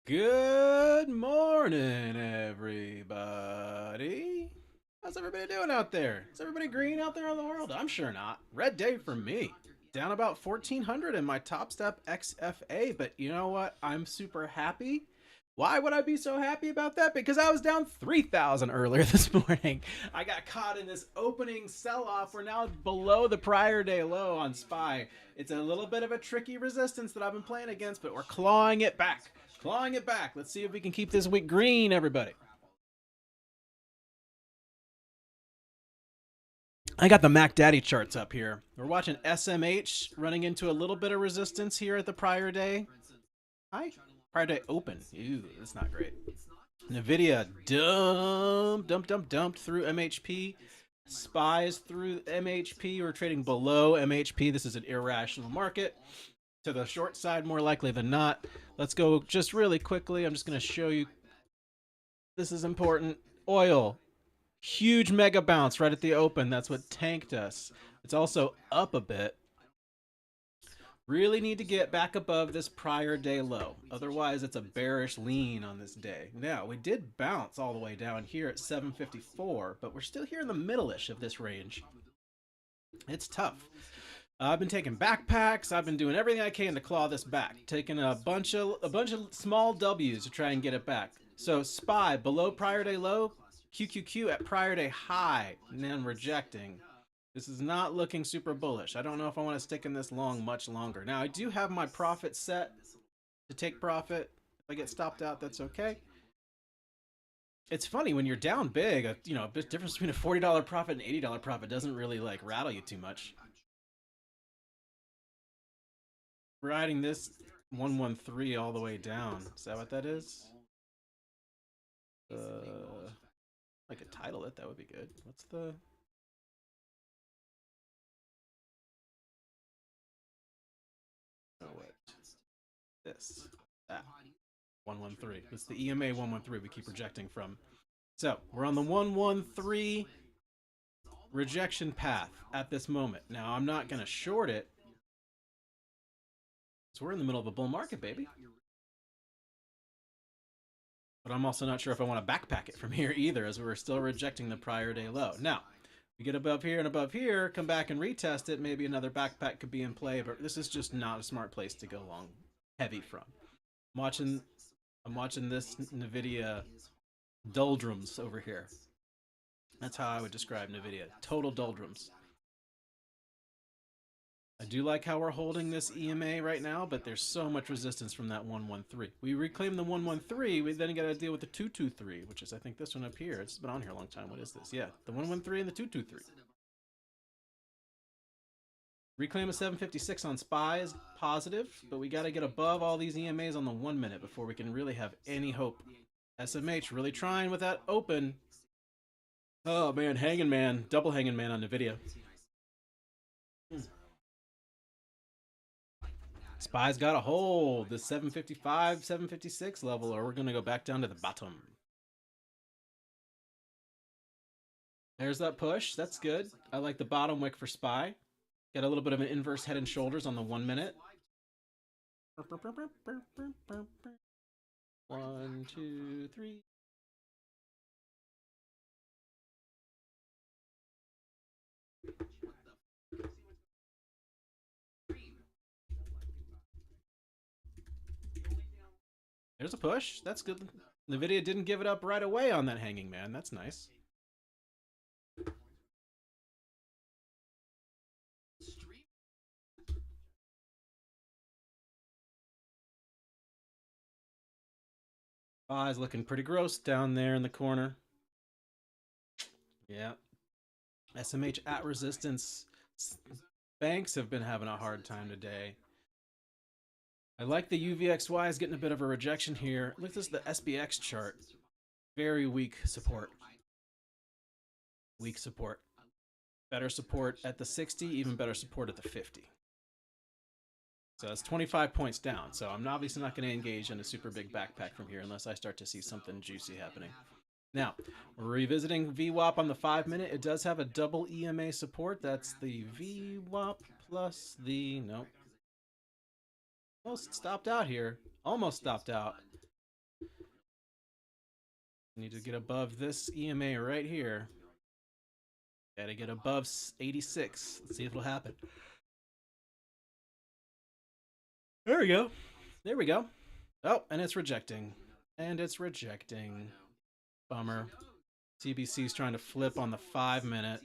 Good morning, everybody. How's everybody doing out there? Is everybody green out there in the world? I'm sure not. Red day for me. Down about 1400 in my TopStep XFA, but you know what? I'm super happy. Why would I be so happy about that? Because I was down 3,000 earlier this morning. I got caught in this opening sell-off. We're now below the prior day low on SPY. It's a little bit of a tricky resistance that I've been playing against, but we're clawing it back. Clawing it back. Let's see if we can keep this week green, everybody. I got the Mac Daddy charts up here. We're watching SMH running into a little bit of resistance here at the prior day. Hi. Prior day open. Ew, that's not great. NVIDIA dumped through MHP. SPYs through MHP. We're trading below MHP. This is an irrational market. To the short side, more likely than not. Let's go just really quickly. I'm just going to show you. This is important. Oil. Huge mega bounce right at the open. That's what tanked us. It's also up a bit. Really need to get back above this prior day low. Otherwise, it's a bearish lean on this day. Now, we did bounce all the way down here at 754, but we're still here in the middle-ish of this range. It's tough. I've been taking backpacks. I've been doing everything I can to claw this back. Taking a bunch of small W's to try and get it back. So SPY below prior day low, QQQ at prior day high, and then rejecting. This is not looking super bullish. I don't know if I want to stick in this long much longer. Now, I do have my profit set to take profit. If I get stopped out, that's okay. It's funny when you're down big, a bit difference between a $40 profit and $80 profit doesn't really like rattle you too much. Riding this 113 all the way down. Is that what that is? I could title it. That would be good. What's the... Oh, wait. This. That. 113. It's the EMA 113 we keep rejecting from. So, we're on the 113 rejection path at this moment. Now, I'm not going to short it. So we're in the middle of a bull market, baby. But I'm also not sure if I want to backpack it from here either, as we're still rejecting the prior day low. Now, we get above here and above here, come back and retest it. Maybe another backpack could be in play, but this is just not a smart place to go long heavy from. I'm watching this NVIDIA doldrums over here. That's how I would describe NVIDIA. Total doldrums. I do like how we're holding this EMA right now, but there's so much resistance from that 113. We reclaim the 113, we then got to deal with the 223, which is, I think, this one up here. It's been on here a long time. What is this? Yeah, the 113 and the 223. Reclaim a 756 on SPY is positive, but we got to get above all these EMAs on the 1 minute before we can really have any hope. SMH really trying with that open. Oh man, hanging man, double hanging man on NVIDIA. SPY's got to hold the 755, 756 level, or we're going to go back down to the bottom. There's that push. That's good. I like the bottom wick for SPY. Got a little bit of an inverse head and shoulders on the 1 minute. 1, 2, 3. There's a push. That's good. NVIDIA didn't give it up right away on that hanging man. That's nice. Eyes looking pretty gross down there in the corner. Yeah. SMH at resistance. Banks have been having a hard time today. I like the UVXY is getting a bit of a rejection here. Look at this, the SBX chart. Very weak support. Weak support. Better support at the 60, even better support at the 50. So that's 25 points down. So I'm obviously not going to engage in a super big backpack from here unless I start to see something juicy happening. Now, we're revisiting VWAP on the 5 minute. It does have a double EMA support. That's the VWAP plus the, nope. Almost stopped out here. Almost stopped out. Need to get above this EMA right here. Gotta get above 86. Let's see if it'll happen. There we go. There we go. Oh, and it's rejecting. And it's rejecting. Bummer. CBC's trying to flip on the 5-minute.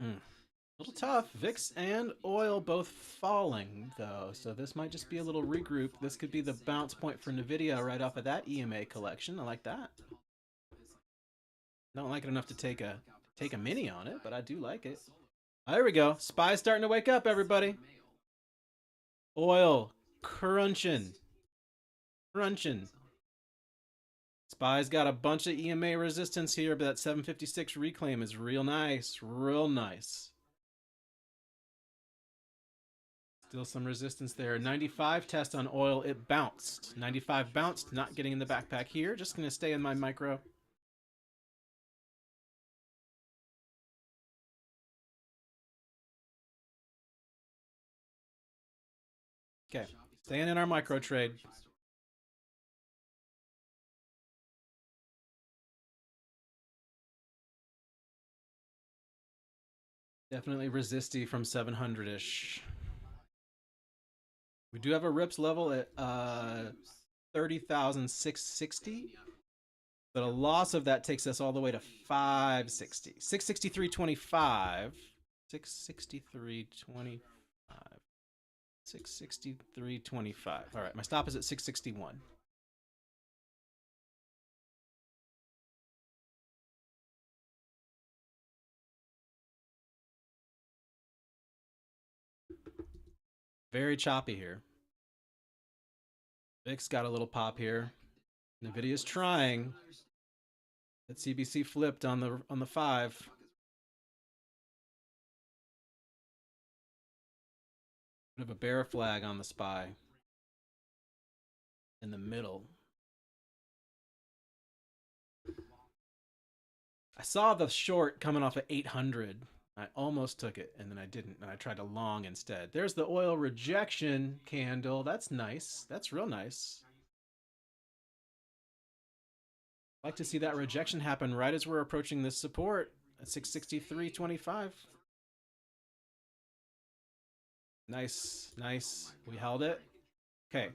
A little tough. VIX and oil both falling, though, so this might just be a little regroup. This could be the bounce point for NVIDIA right off of that EMA collection. I like that. Don't like it enough to take a mini on it, but I do like it. There we go. SPY's starting to wake up, everybody. Oil crunching. SPY's got a bunch of EMA resistance here, but that 756 reclaim is real nice. Real nice. Still some resistance there. 95 test on oil. It bounced. 95 bounced. Not getting in the backpack here. Just going to stay in my micro. Okay. Staying in our micro trade. Definitely resisty from 700-ish. We do have a RIPS level at 30,660. But a loss of that takes us all the way to 560. 663.25. 663.25. 663.25. All right, my stop is at 661. Very choppy here. VIX got a little pop here. NVIDIA's trying. That CBC flipped on the 5. Bit of a bear flag on the SPY. In the middle. I saw the short coming off at 800. I almost took it, and then I didn't, and I tried to long instead. There's the oil rejection candle. That's nice. That's real nice. I'd like to see that rejection happen right as we're approaching this support at 663.25. Nice, nice. We held it. Okay. I'm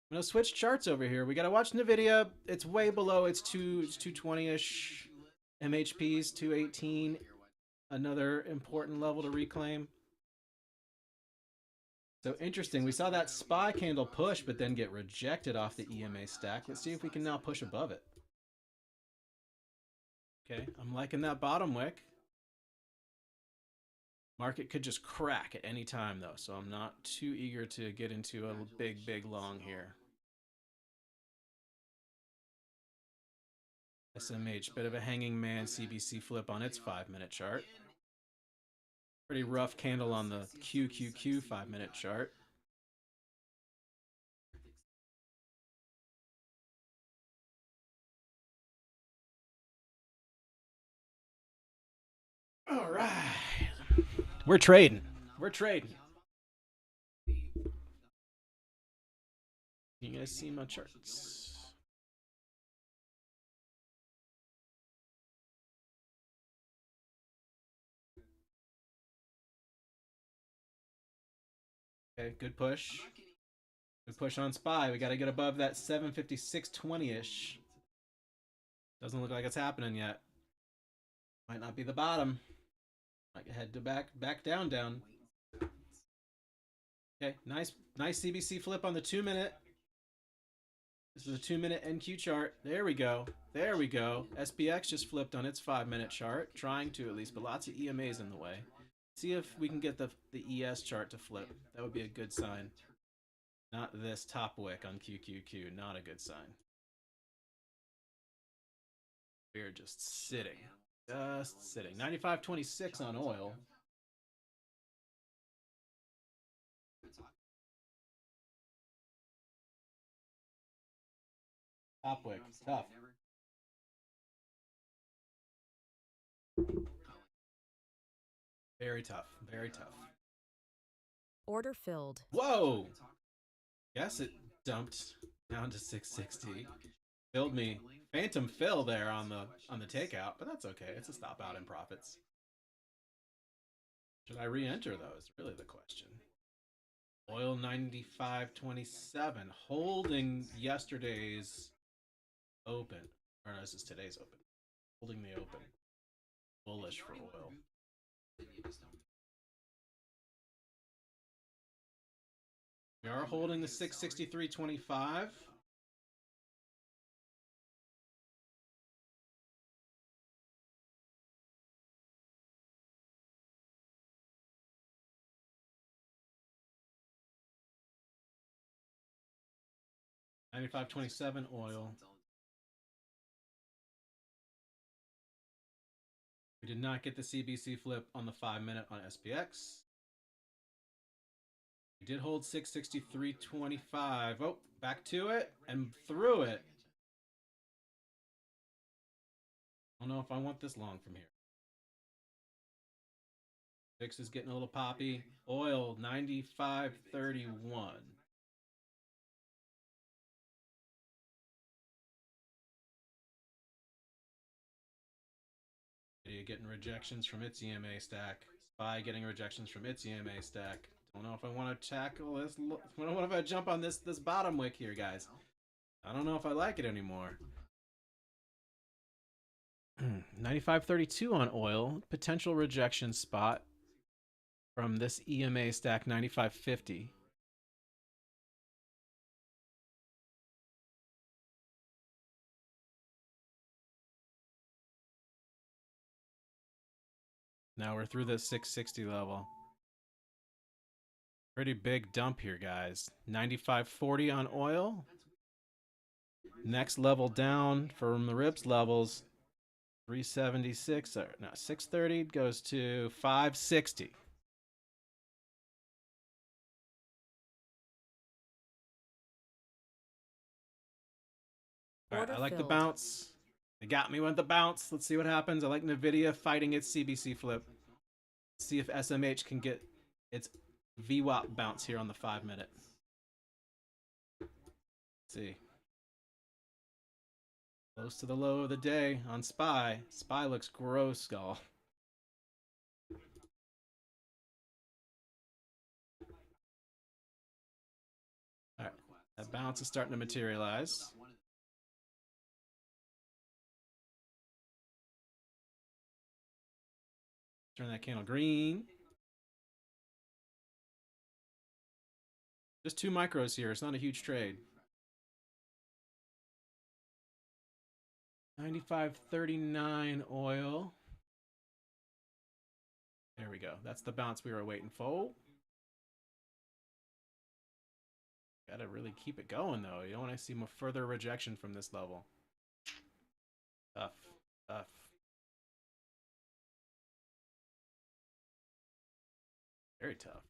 going to switch charts over here. We got to watch NVIDIA. It's way below its 220-ish MHPs, 218. Another important level to reclaim. So interesting. We saw that SPY candle push, but then get rejected off the EMA stack. Let's see if we can now push above it. Okay, I'm liking that bottom wick. Market could just crack at any time, though, so I'm not too eager to get into a big long here. SMH, bit of a hanging man CBC flip on its 5-minute chart. Pretty rough candle on the QQQ 5-minute chart. All right. We're trading. We're trading. You guys see my charts? Okay, good push. Good push on SPY. We got to get above that 756.20-ish. Doesn't look like it's happening yet. Might not be the bottom. Might head to back down. Okay, nice CBC flip on the 2-minute. This is a 2-minute NQ chart. There we go. There we go. SPX just flipped on its 5-minute chart, trying to at least, but lots of EMAs in the way. See if we can get the ES chart to flip. That would be a good sign. Not this top wick on QQQ. Not a good sign. We're just sitting. Just sitting. 95.26 on oil. Top wick. Tough. Very tough. Very tough. Order filled. Whoa! Guess it dumped down to 660. Filled me. Phantom fill there on the takeout, but that's okay. It's a stop out in profits. Should I re-enter though? Is really the question. Oil 95.27, holding yesterday's open. Or no, this is today's open. Holding the open. Bullish for oil. We are holding the 663.25. $95.27 oil. We did not get the CBC flip on the 5-minute on SPX. We did hold 663.25. Oh, back to it and through it. I don't know if I want this long from here. VIX is getting a little poppy. Oil 95.31. Getting rejections from its EMA stack. SPY getting rejections from its EMA stack. Don't know if I want to tackle this. I don't know if I jump on this bottom wick here, guys. I don't know if I like it anymore. 95.32 on oil. Potential rejection spot from this EMA stack 95.50. Now we're through the 660 level. Pretty big dump here, guys. 95.40 on oil. Next level down from the rips levels, 376, or no, 630 goes to 560. All right, I like the bounce. They got me with the bounce. Let's see what happens. I like NVIDIA fighting its CBC flip. Let's see if SMH can get its VWAP bounce here on the 5-minute. Let's see. Close to the low of the day on SPY. SPY looks gross, skull. All right, that bounce is starting to materialize. Turn that candle green. Just 2 micros here. It's not a huge trade. 95.39 oil. There we go. That's the bounce we were waiting for. Gotta really keep it going, though. You don't want to see more further rejection from this level. Tough. Tough. Very tough.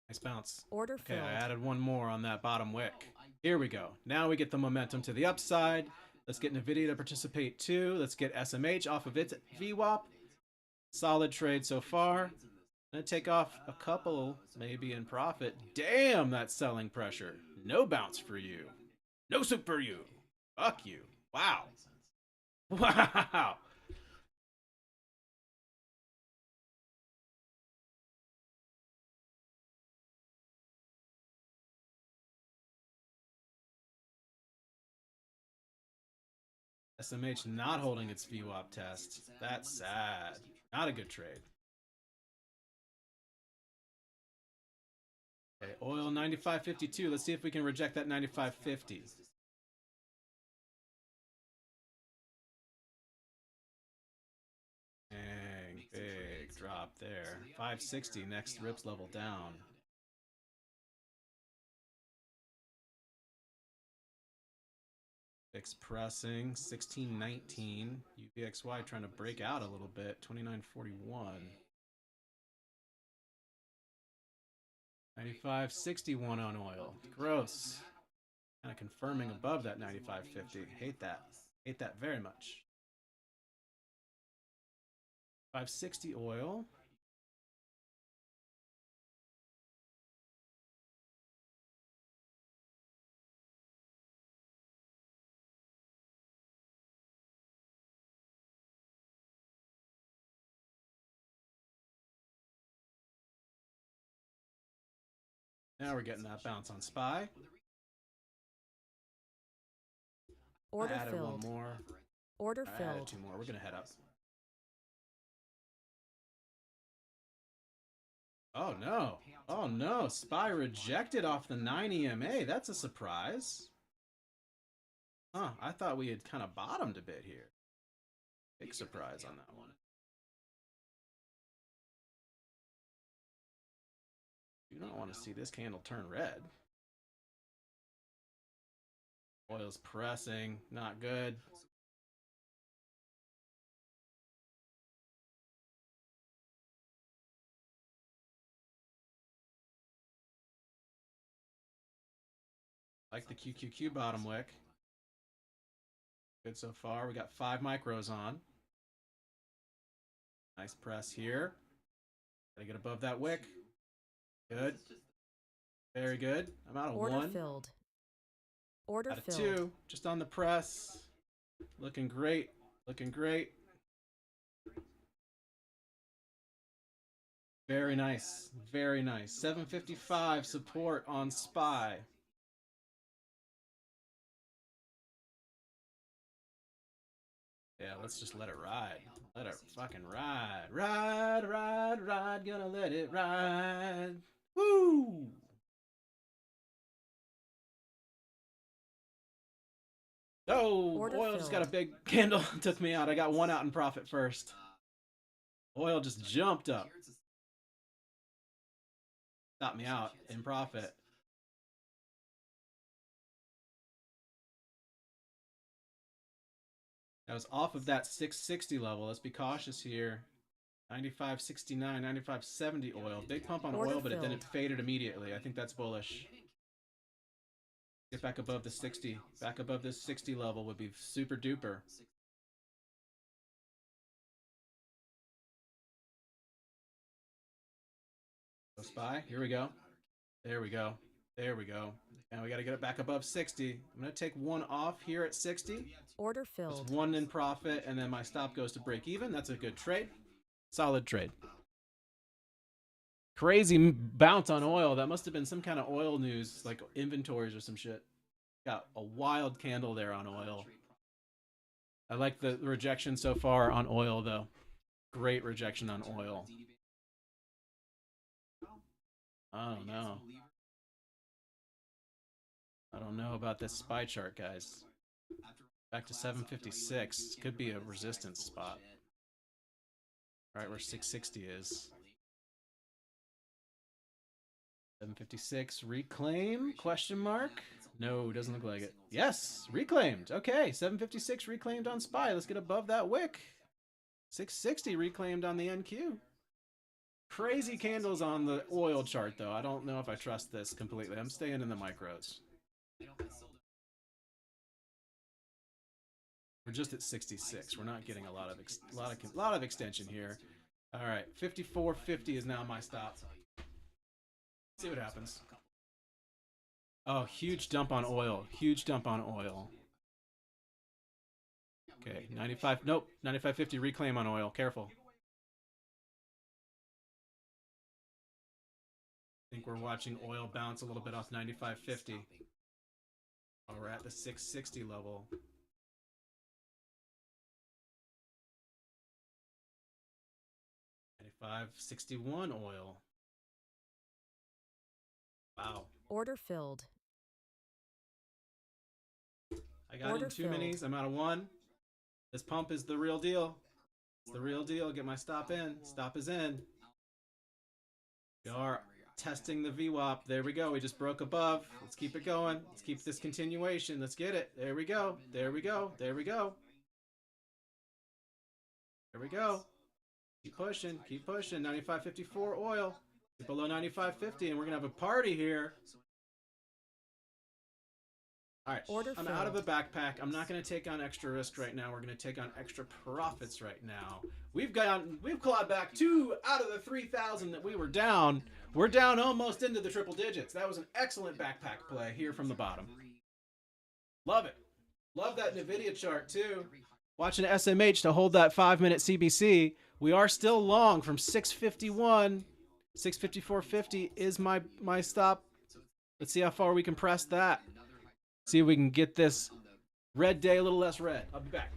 Nice bounce. Order okay, filled. I added one more on that bottom wick. Here we go. Now we get the momentum to the upside. Let's get NVIDIA to participate too. Let's get SMH off of its VWAP. Solid trade so far. Gonna take off a couple, maybe in profit. Damn, that's selling pressure. No bounce for you. No soup for you. Fuck you. Wow. Wow. SMH not holding its VWAP test. That's sad. Not a good trade. Okay, oil 95.52. Let's see if we can reject that 95.50. Dang, big drop there. 560, next rips level down. Fix pressing, 16.19. UVXY trying to break out a little bit, 29.41. 95.61 on oil. Gross. Kind of confirming above that 95.50. Hate that. Hate that very much. 560 oil. Now we're getting that bounce on SPY. Order I added filled. one more. Order I filled. added two more. We're going to head up. Oh, no. Oh, no. SPY rejected off the 9 EMA. That's a surprise. Huh. I thought we had kind of bottomed a bit here. Big surprise on that one. You don't want to see this candle turn red. Oil's pressing. Not good. Like the QQQ bottom wick. Good so far. We got 5 micros on. Nice press here. Gotta get above that wick. Good. Very good. I'm out of Order 1. filled. Order Out of filled. 2. Just on the press. Looking great. Looking great. Very nice. Very nice. 755 support on SPY. Yeah, let's just let it ride. Let it fucking ride. Ride, ride, ride. Gonna let it ride. Woo! Oh, Order oil filled. just got a big candle. Took me out. I got 1 out in profit first. Oil just jumped up. Got me out in profit. That was off of that 660 level. Let's be cautious here. 95.69, 95.70 oil. Big pump on Order oil, but then it filled. faded immediately. I think that's bullish. Get back above the 60. Back above this 60 level would be super duper. So SPY, here we go. There we go. There we go. And we got to get it back above 60. I'm going to take 1 off here at 60. Order Just filled. 1 in profit, and then my stop goes to break even. That's a good trade. Solid trade. Crazy bounce on oil. That must have been some kind of oil news, like inventories or some shit. Got a wild candle there on oil. I like the rejection so far on oil, though. Great rejection on oil. I don't know. I don't know about this SPY chart, guys. Back to 756. Could be a resistance spot. Right where 660 is. 756 reclaim? Question mark? No, doesn't look like it. Yes, reclaimed. Okay, 756 reclaimed on SPY. Let's get above that wick. 660 reclaimed on the NQ. Crazy candles on the oil chart, though. I don't know if I trust this completely. I'm staying in the micros. We're just at 66. We're not getting a lot of extension here. All right, 54.50 is now my stop. See what happens. Oh, huge dump on oil. Huge dump on oil. Okay, 95. Nope, 95.50 reclaim on oil. Careful. I think we're watching oil bounce a little bit off 95.50. Oh, we're at the 660 level. 95.61 oil. Wow. Order filled. I got Order in 2 filled. minis. I'm out of 1. This pump is the real deal. It's the real deal. Get my stop in. Stop is in. We are testing the VWAP. There we go. We just broke above. Let's keep it going. Let's keep this continuation. Let's get it. There we go. There we go. There we go. There we go. Keep pushing. Keep pushing. 95.54 oil. Get below 95.50 and we're going to have a party here. All right, Order I'm out of the filled. backpack. I'm not going to take on extra risk right now. We're going to take on extra profits right now. We've clawed back 2 out of the 3,000 that we were down. We're down almost into the triple digits. That was an excellent backpack play here from the bottom. Love it. Love that NVIDIA chart too. Watching SMH to hold that 5-minute CBC. We are still long from 651. 654.50 is my stop. Let's see how far we can press that. See if we can get this red day a little less red. I'll be back.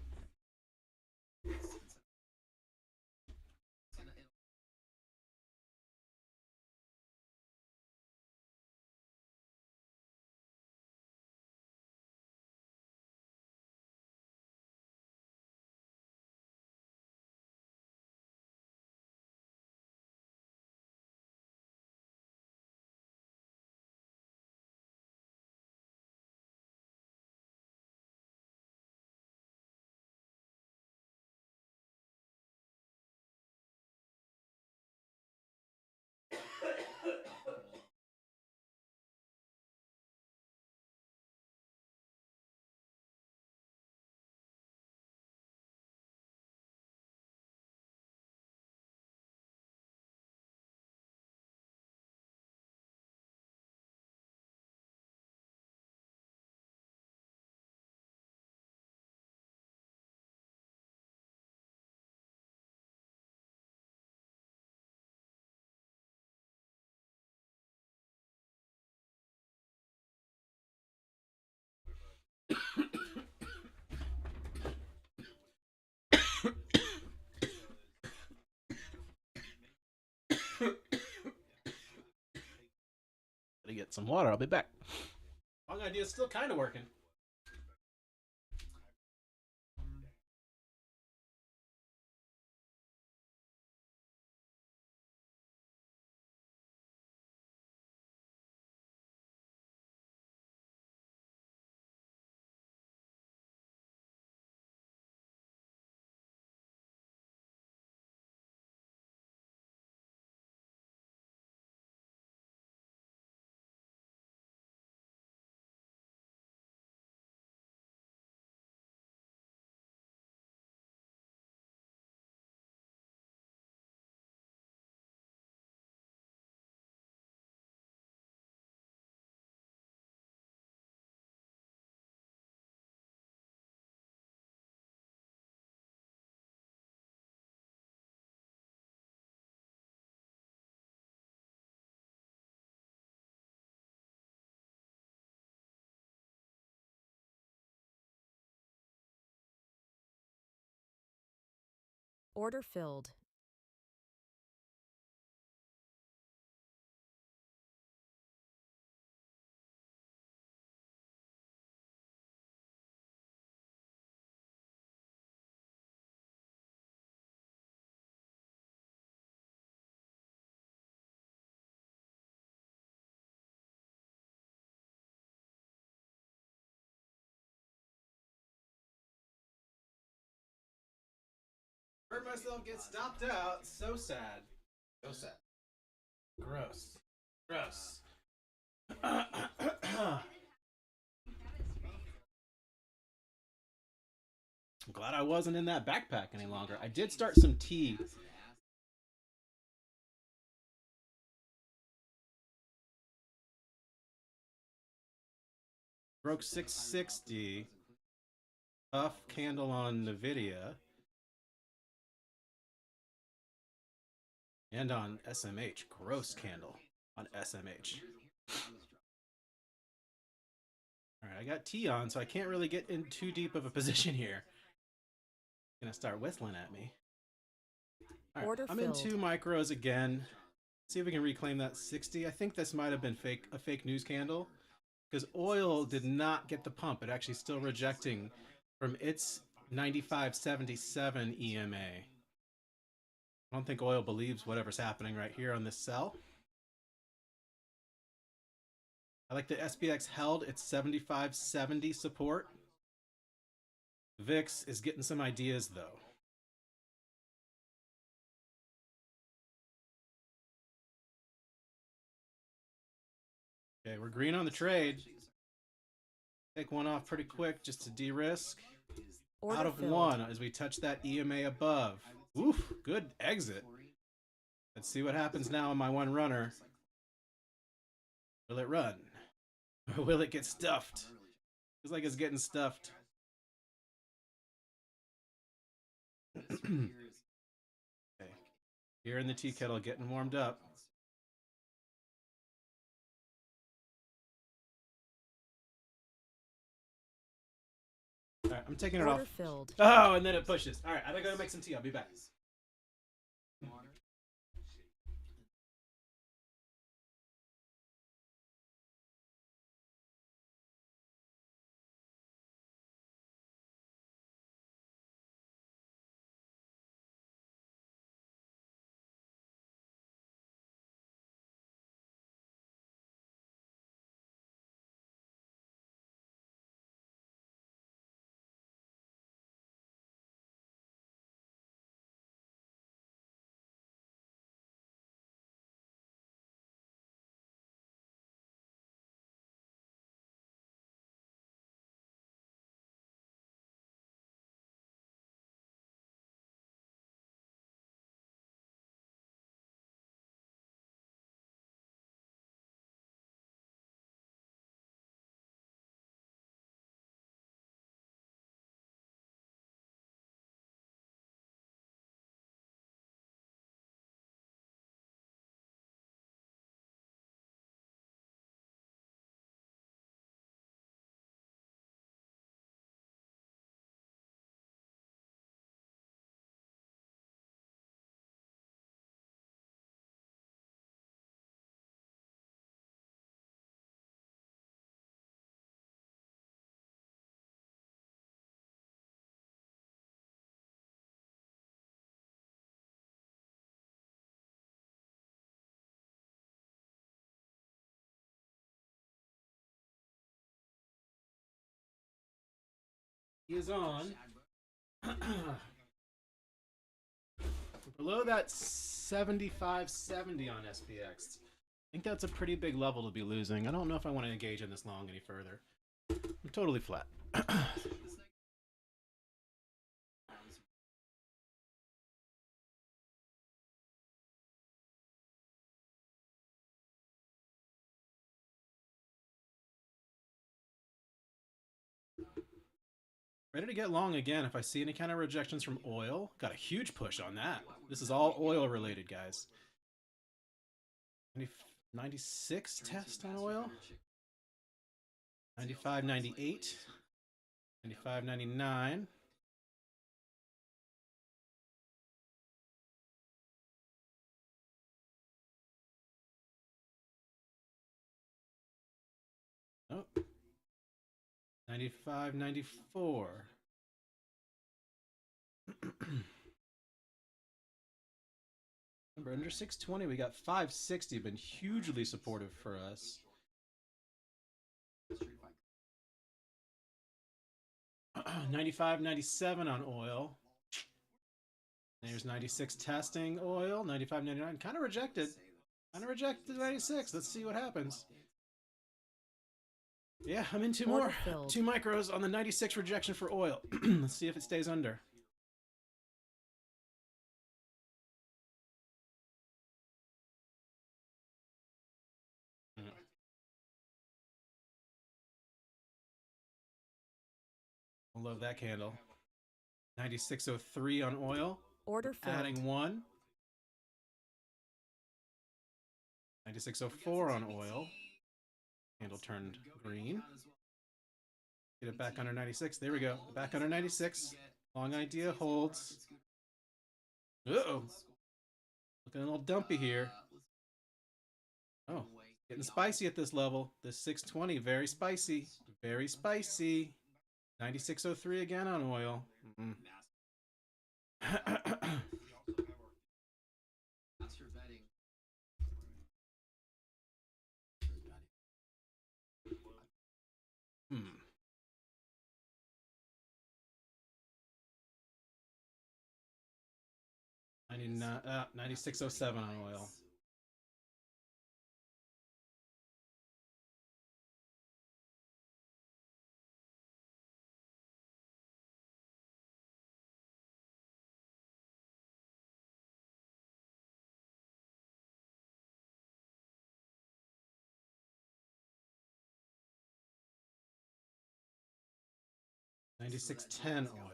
Gotta get some water. I'll be back. Long idea is still kind of working. Order filled. Heard myself get stopped out. So sad. So sad. Gross. Gross. I'm glad I wasn't in that backpack any longer. I did start some tea. Broke 660. Tough candle on NVIDIA. And on SMH. Gross candle on SMH. Alright, I got tea on, so I can't really get in too deep of a position here. Gonna start whistling at me. Alright, Order I'm filled. in 2 micros again. See if we can reclaim that 60. I think this might have been a fake news candle, because oil did not get the pump. It actually still rejecting from its 95.77 EMA. I don't think oil believes whatever's happening right here on this sell. I like the SPX held its 75.70 support. VIX is getting some ideas though. Okay, we're green on the trade. Take one off pretty quick just to de-risk. Order Out of filled. one as we touch that EMA above. Oof, good exit. Let's see what happens now on my one runner. Will it run? Or will it get stuffed? Feels like it's getting stuffed. Okay. Here in the tea kettle, getting warmed up. All right, I'm taking it Order off. filled. Oh, and then it pushes. All right, I gotta go make some tea. I'll be back. He is on. Below that 75.70 on SPX. I think that's a pretty big level to be losing. I don't know if I want to engage in this long any further. I'm totally flat. Ready to get long again if I see any kind of rejections from oil. Got a huge push on that. This is all oil related, guys. 96 test on oil. 95, 98. 95, 99. Oh. 95, 94. Remember, under 620, we got 560, been hugely supportive for us. 95, 97 on oil. There's 96 testing oil, 95, 99. Kind of rejected. Kind of rejected 96. Let's see what happens. Yeah, I'm in two Order more. filled. 2 micros on the 96 rejection for oil. Let's see if it stays under. I love that candle. 96.03 on oil. Order filled. Adding 1. 96.04 on oil. Candle turned green. Get it back under 96. There we go. Back under 96. Long idea holds. Uh-oh. Looking a little dumpy here. Oh, getting spicy at this level. This 620, very spicy. Very spicy. 96.03 again on oil. Hmm. 96.07 on oil. 96.10 oil.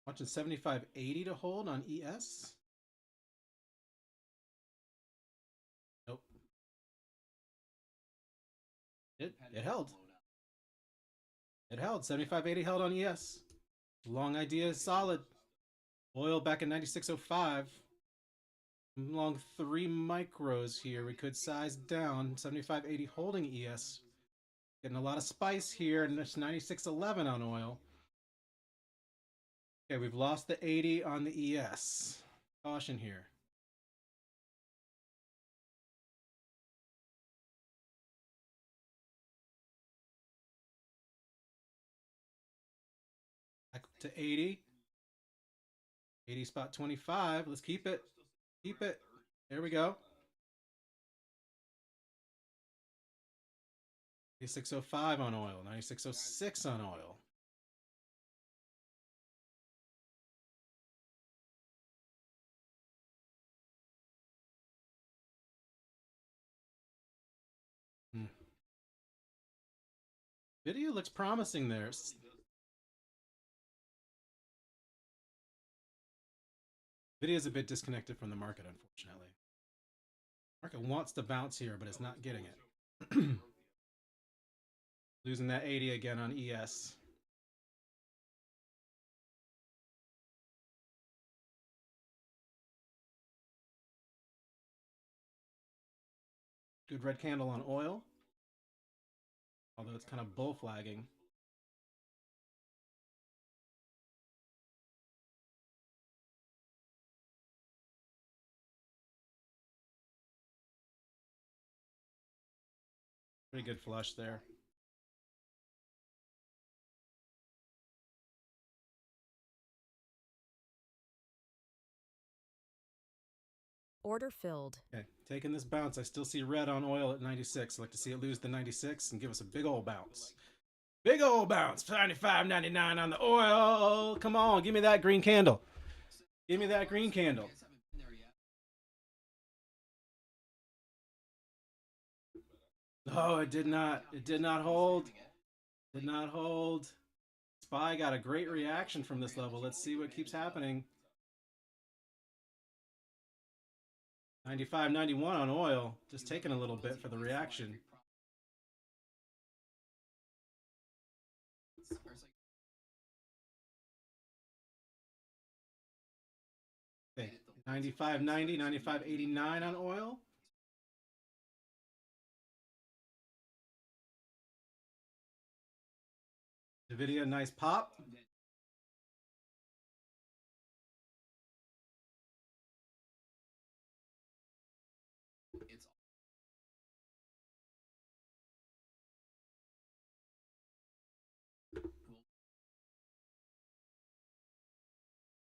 Watching 75.80 to hold on ES. Nope. It held. It held. 75.80 held on ES. Long idea is solid. Oil back in 96.05. Long 3 micros here. We could size down. 75.80 holding ES. Getting a lot of spice here, and it's 96.11 on oil. Okay, we've lost the 80 on the ES. Caution here. Back to 80. 80 spot 25. Let's keep it. Keep it. There we go. 96.05 on oil. 96.06 on oil. Video looks promising there. Video is a bit disconnected from the market, unfortunately. Market wants to bounce here, but it's not getting it. Losing that 80 again on ES. Good red candle on oil, although it's kind of bull flagging. Pretty good flush there. Order filled. Okay, taking this bounce. I still see red on oil at 96. I'd like to see it lose the 96 and give us a big old bounce. Big old bounce. 95.99 on the oil. Come on, give me that green candle. Give me that green candle. Oh, it did not. It did not hold. Did not hold. SPY got a great reaction from this level. Let's see what keeps happening. 95.91 on oil. Just taking a little bit for the reaction. Okay, 95.90, 95.89 on oil. NVIDIA, nice pop.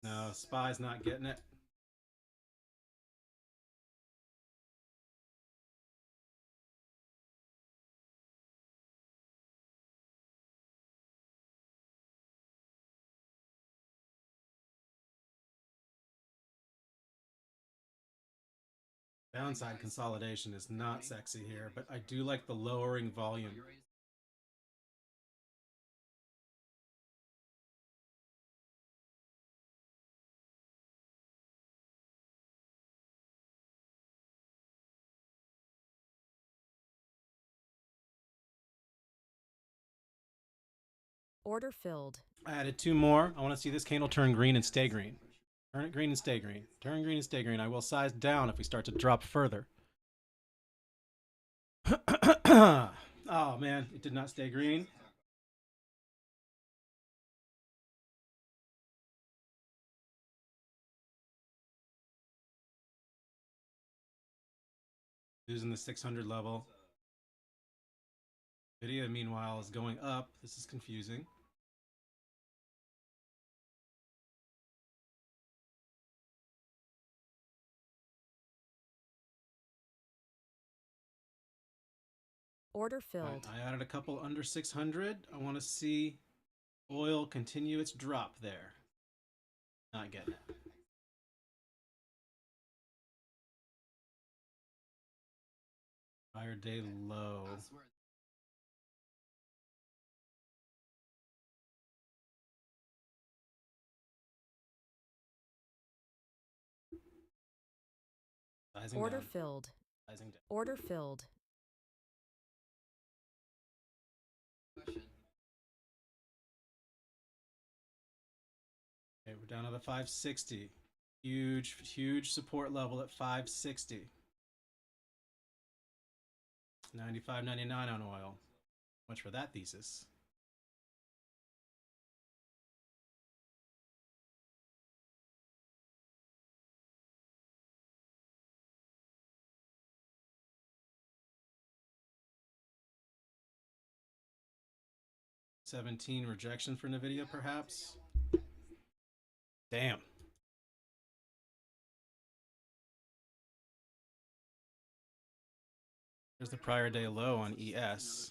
No, SPY's not getting it. Downside consolidation is not sexy here, but I do like the lowering volume. Order filled. I added 2 more. I want to see this candle turn green and stay green. Turn it green and stay green. Turn green and stay green. I will size down if we start to drop further. Oh man, it did not stay green. Losing the 600 level. Video, meanwhile, is going up. This is confusing. Order filled. I added a couple under 600. I want to see oil continue its drop there. Not getting it. Prior day low. Sizing Order down. filled. Sizing down. Order filled. Okay, we're down to the 560. Huge support level at 560. 95.99 on oil. Much for that thesis. $17 rejection for NVIDIA, perhaps. Damn. There's the prior day low on ES.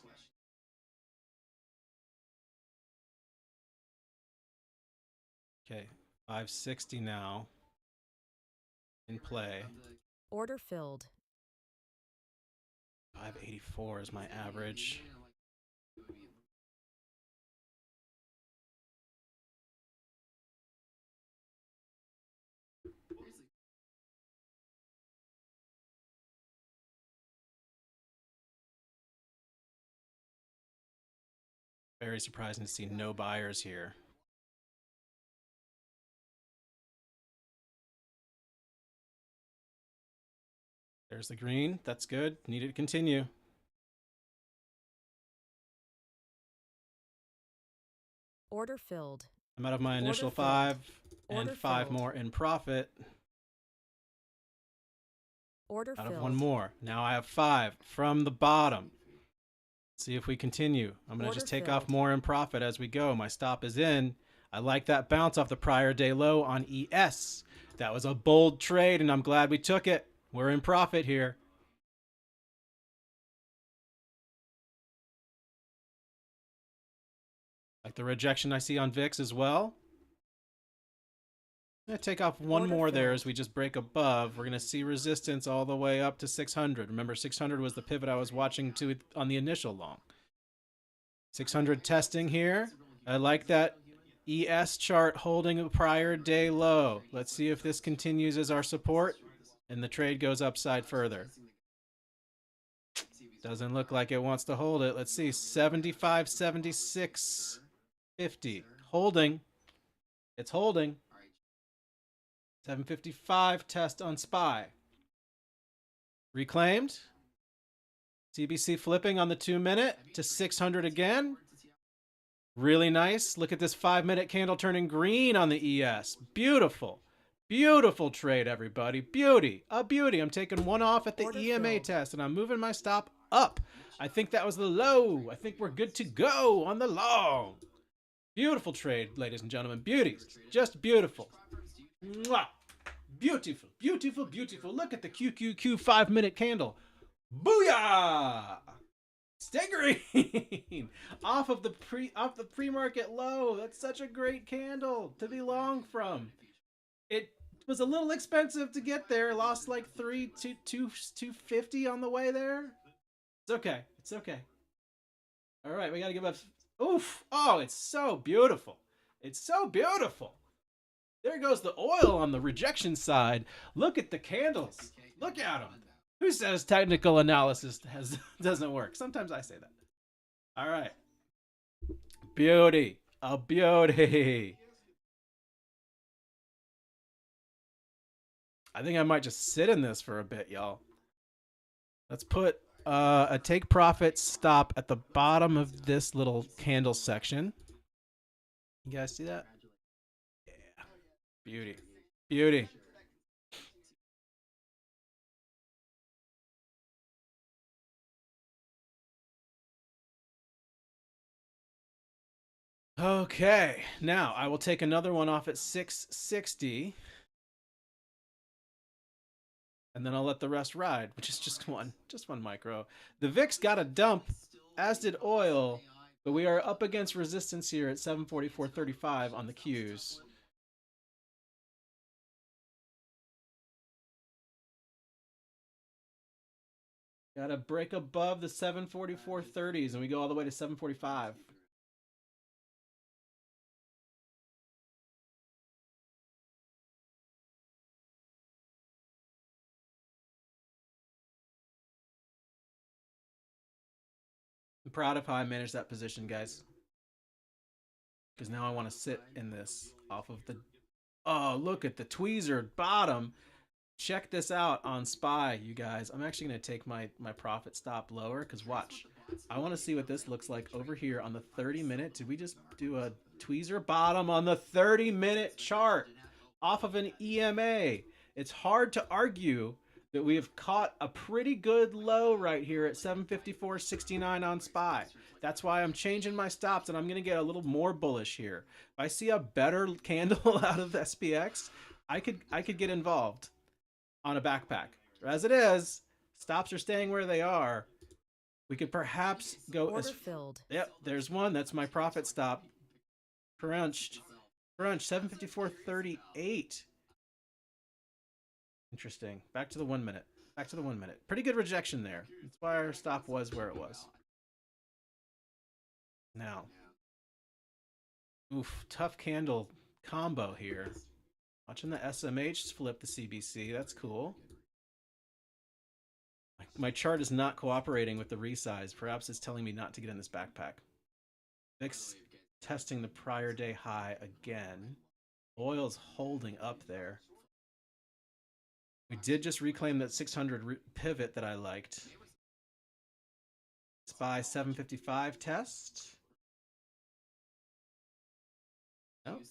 Okay, 560 now in play. Order filled. 584 is my average. Very surprising to see no buyers here. There's the green. That's good. Need it to continue. Order filled. I'm out of my initial Order 5 and Order 5 filled. more in profit. Order Out filled. of 1 more. Now I have 5 from the bottom. See if we continue. I'm going to just take off filled. more in profit as we go. My stop is in. I like that bounce off the prior day low on ES. That was a bold trade, and I'm glad we took it. We're in profit here. Like the rejection I see on VIX as well. I'm going to take off 1 Order more there filled. as we just break above. We're going to see resistance all the way up to 600. Remember, 600 was the pivot I was watching to on the initial long. 600 testing here. I like that ES chart holding a prior day low. Let's see if this continues as our support and the trade goes upside further. Doesn't look like it wants to hold it. Let's see, 75, 76, 50. Holding. It's holding. 755 test on SPY. Reclaimed. CBC flipping on the 2-minute to 600 again. Really nice. Look at this 5-minute candle turning green on the ES. Beautiful. Beautiful trade, everybody. Beauty. A beauty. I'm taking 1 off at the Order EMA filled. test, and I'm moving my stop up. I think that was the low. I think we're good to go on the long. Beautiful trade, ladies and gentlemen. Beauties. Just beautiful. Mwah. Beautiful, beautiful, beautiful. Look at the QQQ 5-minute candle. Booyah! Stay green. off the pre-market low. That's such a great candle to be long from. It was a little expensive to get there. Lost like 250 on the way there. It's okay. It's okay. All right, we got to give up. Oof. Oh, it's so beautiful. It's so beautiful. There goes the oil on the rejection side. Look at the candles. Look at them. Who says technical analysis doesn't work? Sometimes I say that. All right. Beauty. A beauty. I think I might just sit in this for a bit, y'all. Let's put a take profit stop at the bottom of this little candle section. You guys see that? Yeah. Beauty. Beauty. Okay, now I will take another one off at 660. And then I'll let the rest ride, which is just one micro. The VIX got a dump, as did oil, but we are up against resistance here at 744.35 on the Qs. Got to break above the 744.30s, and we go all the way to 745. I'm proud of how I managed that position, guys. Because now I want to sit in this off of the... Oh, look at the tweezer bottom. Check this out on SPY, you guys. I'm actually going to take my profit stop lower because watch. I want to see what this looks like over here on the 30-minute. Did we just do a tweezer bottom on the 30-minute chart off of an EMA? It's hard to argue that we have caught a pretty good low right here at 754.69 on SPY. That's why I'm changing my stops, and I'm going to get a little more bullish here. If I see a better candle out of SPX, I could get involved on a backpack. As it is, stops are staying where they are. We could perhaps go Order filled. Yep, there's one. That's my profit stop. Crunched. 754.38. Interesting. Back to the 1 minute. Back to the 1 minute. Pretty good rejection there. That's why our stop was where it was. Now. Oof, tough candle combo here. Watching the SMH flip the CBC. That's cool. My chart is not cooperating with the resize. Perhaps it's telling me not to get in this backpack. VIX testing the prior day high again. Oil's holding up there. We did just reclaim that 600 pivot that I liked. SPY 755 test. Nope.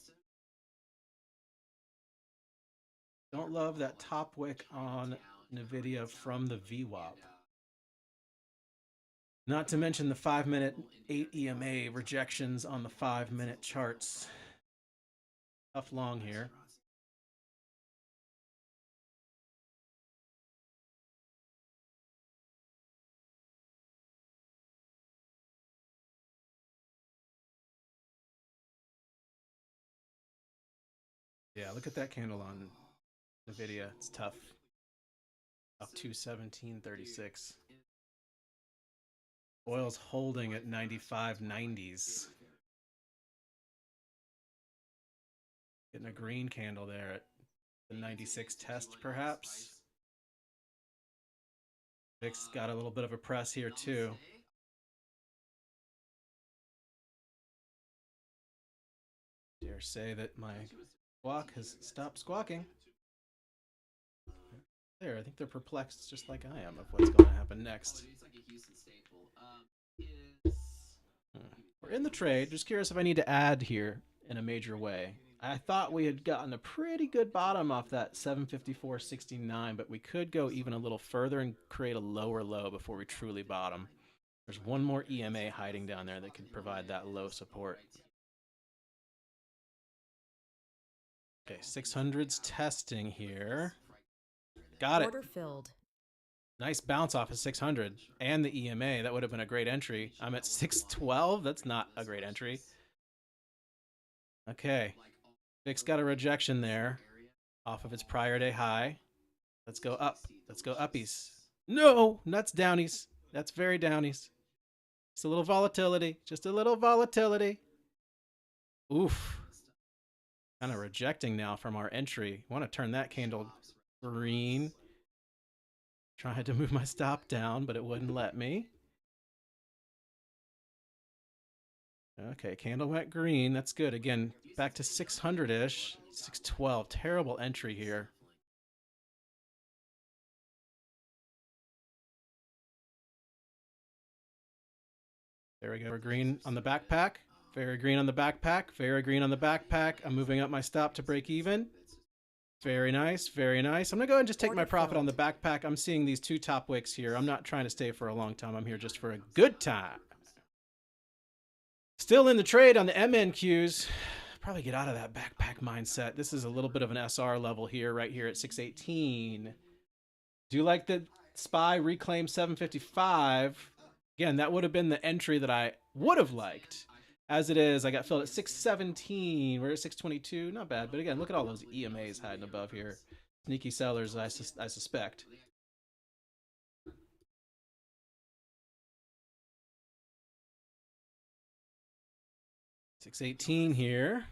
Don't love that top wick on NVIDIA from the VWAP. Not to mention the 5-minute 8 EMA rejections on the 5-minute charts. Tough long here. Yeah, look at that candle on NVIDIA. It's tough. Up to 1736. Oil's holding at 95.90s. Getting a green candle there at the 96 test, perhaps. VIX got a little bit of a press here, too. Dare say that my squawk has stopped squawking. There, I think they're perplexed just like I am of what's going to happen next. We're in the trade. Just curious if I need to add here in a major way. I thought we had gotten a pretty good bottom off that 754.69, but we could go even a little further and create a lower low before we truly bottom. There's one more EMA hiding down there that could provide that low support. Okay, 600's testing here. Got it. Order filled. Nice bounce off of 600 and the EMA. That would have been a great entry. I'm at 612. That's not a great entry. Okay. VIX got a rejection there off of its prior day high. Let's go up. Let's go uppies. No, that's downies. That's very downies. Just a little volatility. Just a little volatility. Oof. Kind of rejecting now from our entry. Want to turn that candle green. Tried to move my stop down, but it wouldn't let me. Okay, candle went green. That's good. Again, back to 600-ish. 612. Terrible entry here. There we go. We're green on the backpack. Very green on the backpack. Very green on the backpack. I'm moving up my stop to break even. Very nice. Very nice. I'm going to go ahead and just take my profit on the backpack. I'm seeing these two top wicks here. I'm not trying to stay for a long time. I'm here just for a good time. Still in the trade on the MNQs. Probably get out of that backpack mindset. This is a little bit of an SR level here, right here at 618. Do you like the SPY reclaim 755? Again, that would have been the entry that I would have liked. As it is, I got filled at 617. We're at 622. Not bad. But again, look at all those EMAs hiding above here. Sneaky sellers, I suspect. 618 here.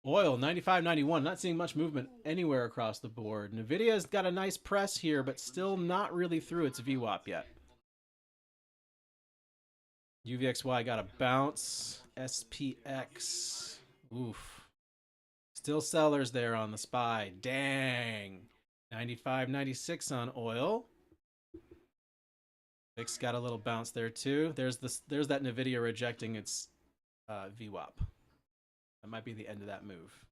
Oil 95.91. Not seeing much movement anywhere across the board. Nvidia's got a nice press here, but still not really through its VWAP yet. UVXY got a bounce. SPX. Oof. Still sellers there on the SPY. Dang. 95.96 on oil. VIX got a little bounce there too. There's that Nvidia rejecting its VWAP. That might be the end of that move.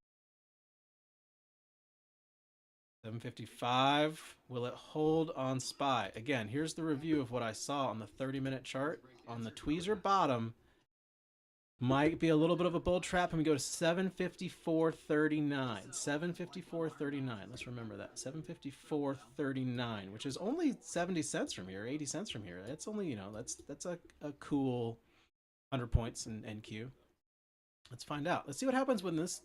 755. Will it hold on SPY? Again, here's the review of what I saw on the 30-minute chart. On the tweezer bottom, might be a little bit of a bull trap, and we go to 754.39. 754.39. Let's remember that. 754.39, which is only 70 cents from here, 80 cents from here. That's only, you know, that's a cool 100 points in NQ. Let's find out. Let's see what happens when this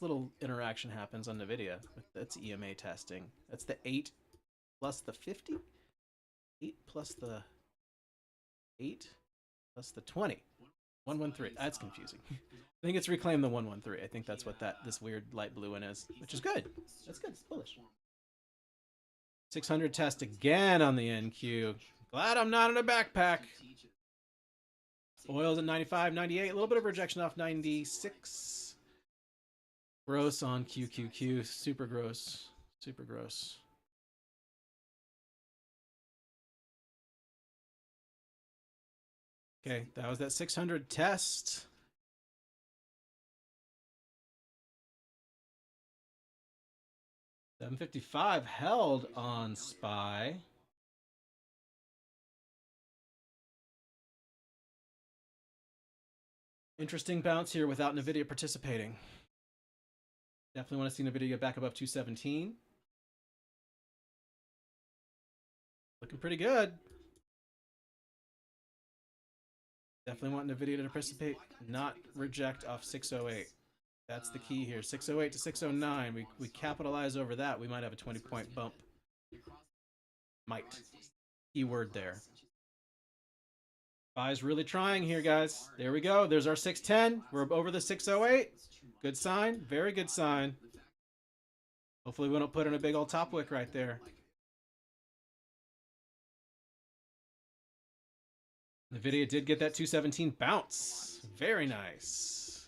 little interaction happens on NVIDIA. That's EMA testing. That's the 8 plus the 50. 8 plus the 8 plus the 20. 113. That's confusing. I think it's reclaim the 113. I think that's what this weird light blue one is, which is good. That's good. It's bullish. 600 test again on the NQ. Glad I'm not in a backpack. Oil's at 95, 98. A little bit of rejection off 96. Gross on QQQ. Super gross. Super gross. Okay, that was that 600 test. $755 held on SPY. Interesting bounce here without NVIDIA participating. Definitely want to see NVIDIA get back above 217. Looking pretty good. Definitely want NVIDIA to participate, not reject off 608. That's the key here. 608 to 609. We capitalize over that. We might have a 20-point bump. Might. Keyword there. SPY's really trying here, guys. There we go. There's our 610. We're over the 608. Good sign. Very good sign. Hopefully we don't put in a big old top wick right there. NVIDIA did get that 217 bounce. Very nice.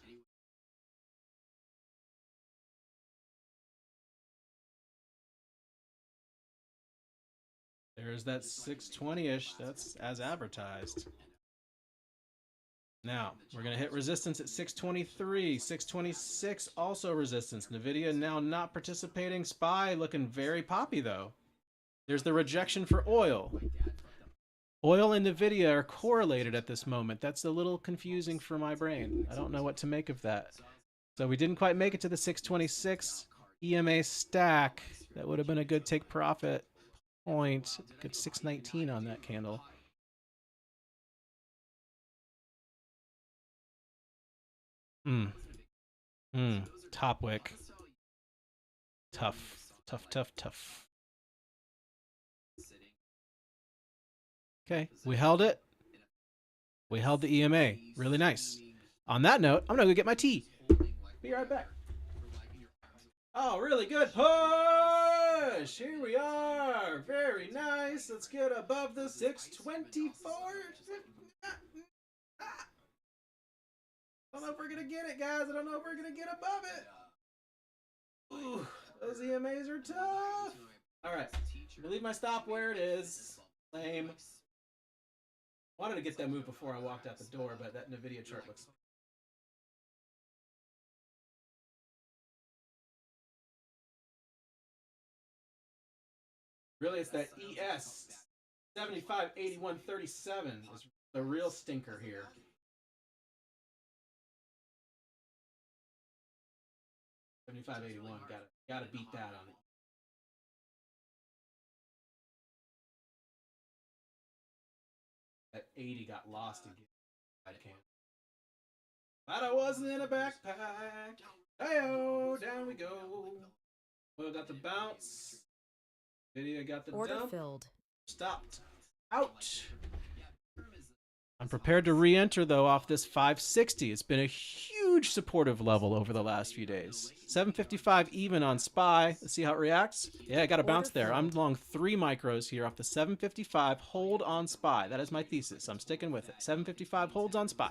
There's that 620-ish. That's as advertised. Now, we're going to hit resistance at 623. 626, also resistance. NVIDIA now not participating. SPY looking very poppy, though. There's the rejection for oil. Oil and NVIDIA are correlated at this moment. That's a little confusing for my brain. I don't know what to make of that. So we didn't quite make it to the 626 EMA stack. That would have been a good take profit point. Good 619 on that candle. Top wick. Tough. Tough, tough, tough. Okay, we held it. We held the EMA. Really nice. On that note, I'm going to go get my tea. Be right back. Oh, really good push. Here we are. Very nice. Let's get above the 624. I don't know if we're going to get it, guys. I don't know if we're going to get above it. Ooh, those EMAs are tough. All right. I'm going to leave my stop where it is. Lame. Wanted to get that move before I walked out the door, but that NVIDIA chart looks... Really, it's that ES 7581.37 is the real stinker here. $75.81. Gotta beat that on it. That 80 got lost again. I can't. But I wasn't in a backpack. Hey-oh, down we go. Oil got the bounce. Video got the Order dump. filled. Stopped. Out. I'm prepared to re-enter though off this 560. It's been a huge supportive level over the last few days. 755 even on SPY. Let's see how it reacts. Yeah, I got a bounce there. I'm long 3 micros here off the 755. Hold on SPY. That is my thesis. I'm sticking with it. 755 holds on SPY.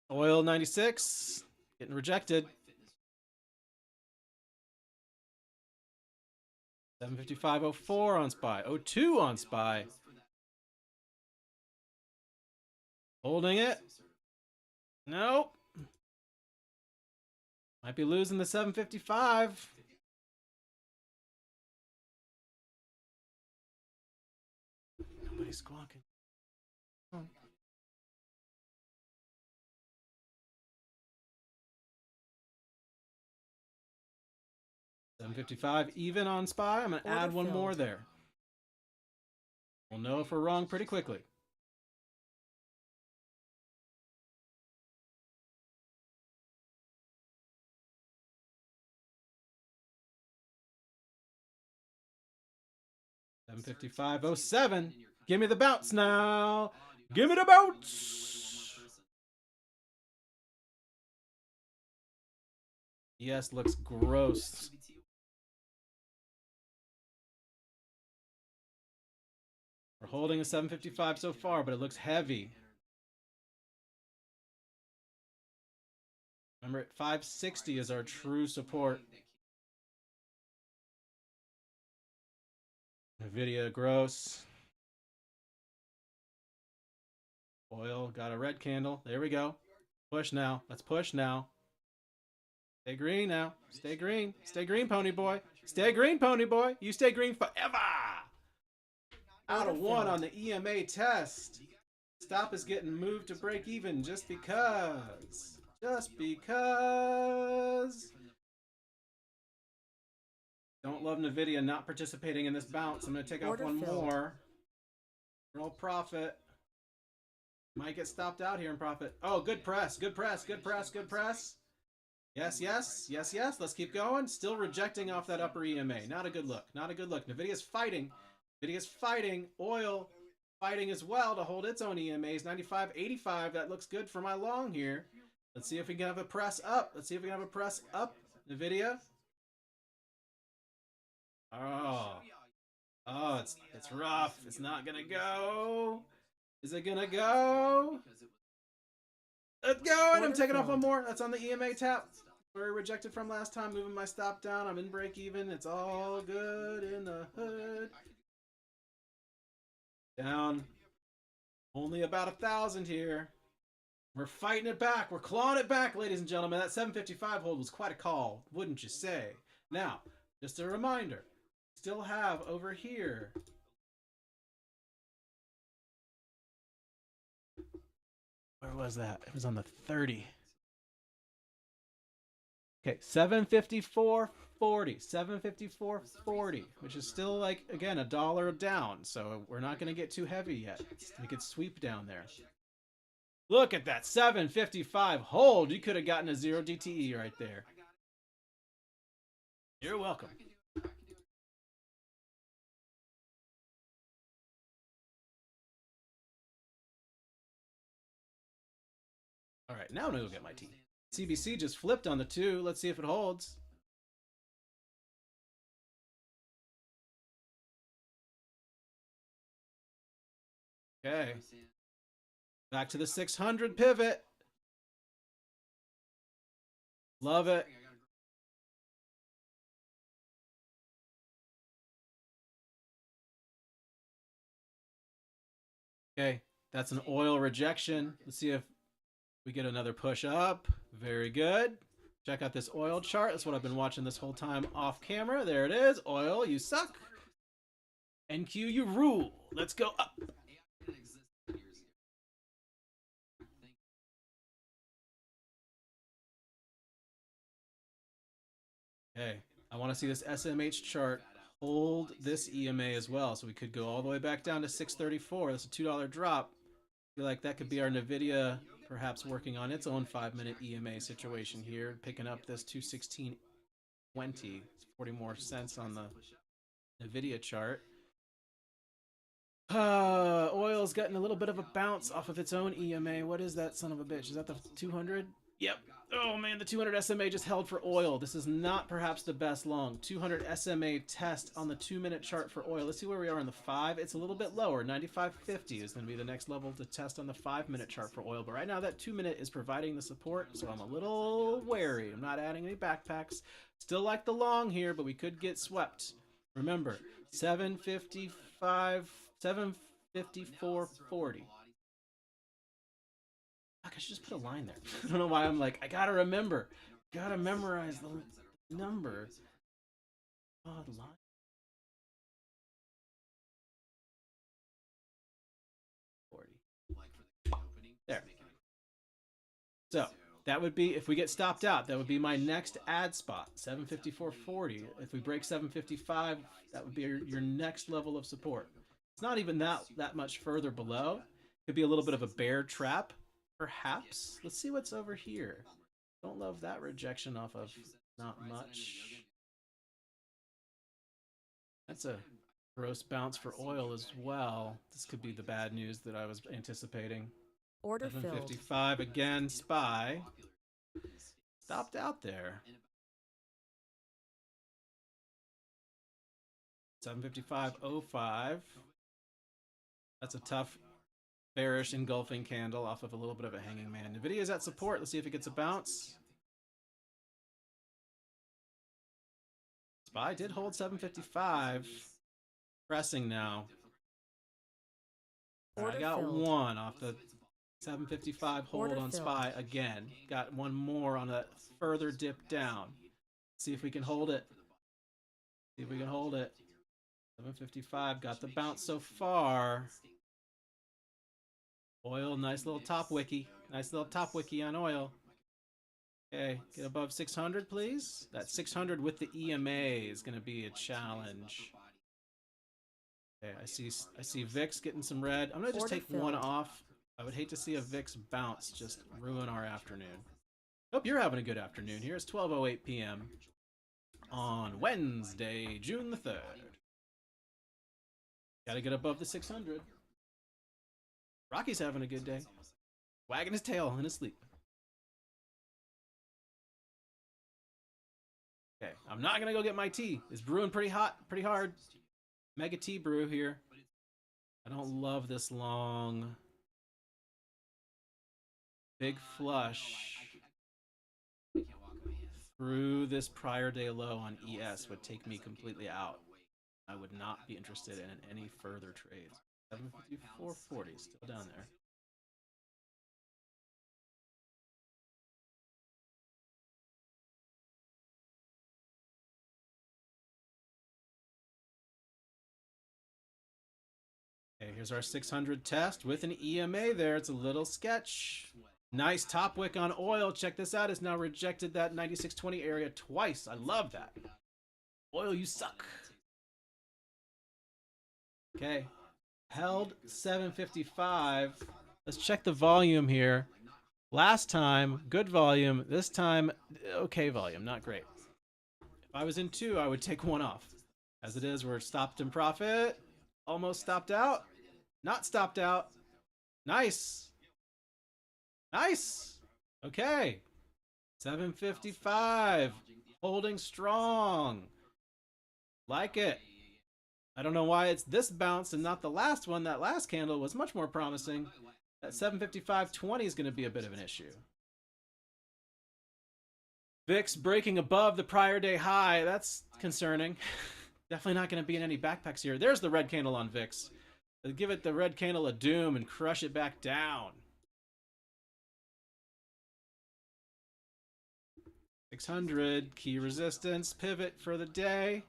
Oil 96 getting rejected. 755.04 on SPY. 02 on SPY. Holding it. Nope. Might be losing the 755. Nobody's squawking. Oh. 755 even on SPY. I'm going to add one more there. We'll know if we're wrong pretty quickly. $755.07. Give me the bounce now. Give me the bounce. Yes, looks gross. We're holding a 755 so far, but it looks heavy. Remember, at 560 is our true support. Nvidia, gross. Oil, got a red candle. There we go. Push now. Let's push now. Stay green now. Stay green. Stay green, pony boy. Stay green, pony boy. You stay green forever. Out of 1 on the EMA test. Stop is getting moved to break even just because. Just because. Don't love Nvidia not participating in this bounce. I'm going to take off one more. Roll profit. Might get stopped out here in profit. Oh, good press. Good press. Good press. Good press. Yes, yes. Yes, yes. Let's keep going. Still rejecting off that upper EMA. Not a good look. Not a good look. Nvidia's fighting. Nvidia's fighting. Oil fighting as well to hold its own EMAs. 95.85. That looks good for my long here. Let's see if we can have a press up. Let's see if we can have a press up. Nvidia. Oh. Oh, it's rough. It's not gonna go. Is it gonna go? Let's go. And I'm taking off one more. That's on the EMA tap. Where I rejected from last time. Moving my stop down. I'm in break even. It's all good in the hood. Down. Only about 1,000 here. We're fighting it back. We're clawing it back, ladies and gentlemen. That 755 hold was quite a call, wouldn't you say? Now, just a reminder. Still have over here. Where was that? It was on the 30. Okay, 754.40. 754.40, which is still like, again, $1 down. So we're not going to get too heavy yet. We could sweep down there. Look at that 755 hold. You could have gotten a 0 DTE right there. You're welcome. All right, now I'm going to go get my tea. CBC just flipped on the 2. Let's see if it holds. Okay. Back to the 600 pivot. Love it. Okay, that's an oil rejection. Let's see if we get another push up. Very good. Check out this oil chart. That's what I've been watching this whole time off camera. There it is. Oil, you suck. NQ, you rule. Let's go up. Okay, I want to see this SMH chart hold this EMA as well. So we could go all the way back down to 634. That's a $2 drop. I feel like that could be our Nvidia perhaps working on its own 5-minute EMA situation here, picking up this 216.20. It's 40 more cents on the Nvidia chart. Oil's gotten a little bit of a bounce off of its own EMA. What is that son of a bitch? Is that the 200? Yep. Oh man, the 200 SMA just held for oil. This is not perhaps the best long. 200 SMA test on the 2-minute chart for oil. Let's see where we are in the 5. It's a little bit lower. 95.50 is going to be the next level to test on the 5-minute chart for oil. But right now that 2-minute is providing the support, so I'm a little wary. I'm not adding any backpacks. Still like the long here, but we could get swept. Remember, 755, 754.40. Fuck, I should just put a line there. I don't know why I'm like, I gotta remember. Gotta memorize the number. Oh, the line. There. So that would be, if we get stopped out, that would be my next ad spot, 754.40. If we break 755, that would be your next level of support. It's not even that much further below. Could be a little bit of a bear trap, perhaps. Let's see what's over here. Don't love that rejection off of not much. That's a gross bounce for oil as well. This could be the bad news that I was anticipating. Order filled. 755 again. SPY stopped out there. 755.05. That's a tough bearish engulfing candle off of a little bit of a hanging man. Nvidia's at support. Let's see if it gets a bounce. SPY did hold 755. Pressing now. I got one off the 755 hold on SPY again. Got one more on a further dip down. See if we can hold it. See if we can hold it. 755 got the bounce so far. Oil, nice little top wiki. Nice little top wiki on oil. Okay, get above 600, please. That 600 with the EMA is going to be a challenge. Okay, I see VIX getting some red. I'm going to just take one off. I would hate to see a VIX bounce just ruin our afternoon. Hope you're having a good afternoon here. It's 12:08 p.m. on Wednesday, June the 3rd. Gotta get above the 600. Rocky's having a good day. Wagging his tail in his sleep. Okay, I'm not gonna go get my tea. It's brewing pretty hot, pretty hard. Mega tea brew here. I don't love this long. Big flush through this prior day low on ES would take me completely out. I would not be interested in any further trades. 754.40 still down there. Okay, here's our 600 test with an EMA there. It's a little sketch. Nice top wick on oil. Check this out. It's now rejected that 96.20 area twice. I love that. Oil, you suck. Okay. Held 755. Let's check the volume here. Last time, good volume. This time, okay volume. Not great. If I was in 2, I would take one off. As it is, we're stopped in profit. Almost stopped out. Not stopped out. Nice. Nice. Okay. 755. Holding strong. Like it. I don't know why it's this bounce and not the last one. That last candle was much more promising. That 755.20 is going to be a bit of an issue. VIX breaking above the prior day high. That's concerning. Definitely not going to be in any backpacks here. There's the red candle on VIX. Give it the red candle of doom and crush it back down. 600, key resistance, pivot for the day.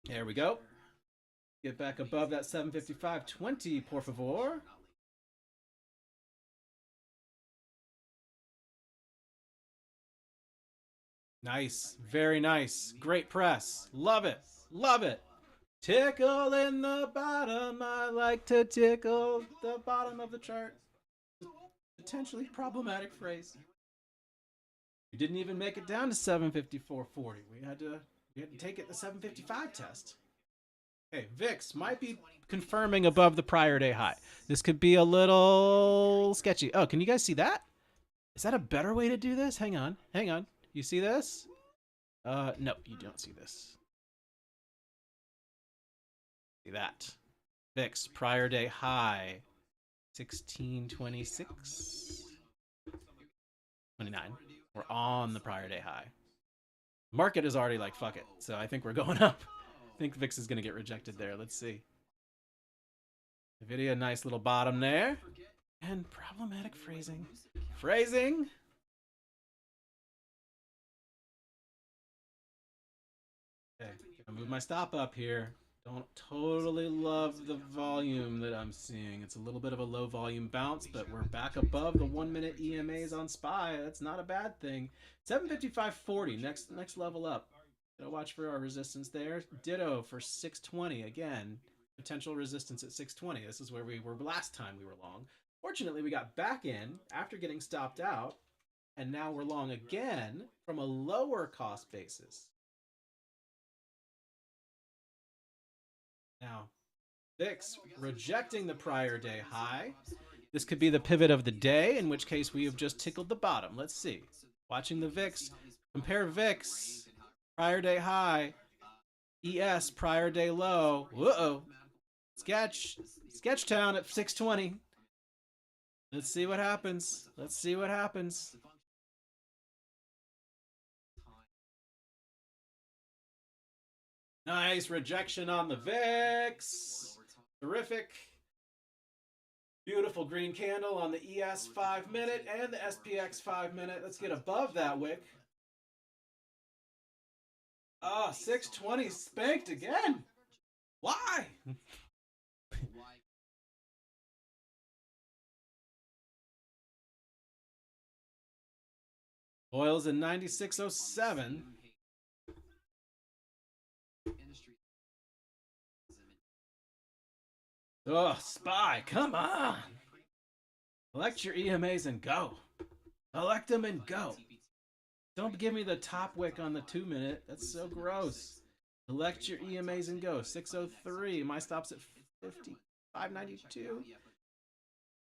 There we go. Get back above that 755.20, por favor. Nice. Very nice. Great press. Love it. Love it. Tickle in the bottom. I like to tickle the bottom of the chart. Potentially problematic phrase. We didn't even make it down to 754.40. We had to take it the 755 test. Okay, VIX might be confirming above the prior day high. This could be a little sketchy. Oh, can you guys see that? Is that a better way to do this? Hang on, hang on. You see this? No, you don't see this. See that? VIX prior day high, 1626, 29. We're on the prior day high. Market is already like fuck it, so I think we're going up. I think VIX is gonna get rejected there. Let's see. Nvidia, nice little bottom there, and problematic phrasing. Phrasing. Okay, gonna move my stop up here. Don't totally love the volume that I'm seeing. It's a little bit of a low volume bounce, but we're back above the 1 minute EMAs on SPY. That's not a bad thing. 755.40, next level up. Gotta watch for our resistance there. Ditto for 620 again. Potential resistance at 620. This is where we were last time we were long. Fortunately, we got back in after getting stopped out, and now we're long again from a lower cost basis. Now, VIX rejecting the prior day high. This could be the pivot of the day, in which case we have just tickled the bottom. Let's see. Watching the VIX. Compare VIX, prior day high, ES, prior day low. Uh-oh. Sketchtown at 620. Let's see what happens. Let's see what happens. Nice rejection on the VIX. Terrific. Beautiful green candle on the ES 5 minute and the SPX 5 minute. Let's get above that wick. Ah, 620 spanked again. Why? Oil's in 96.07. Oh, SPY, come on. Elect your EMAs and go. Elect them and go. Don't give me the top wick on the 2 minute. That's so gross. Elect your EMAs and go. 603. My stop's at 55.92.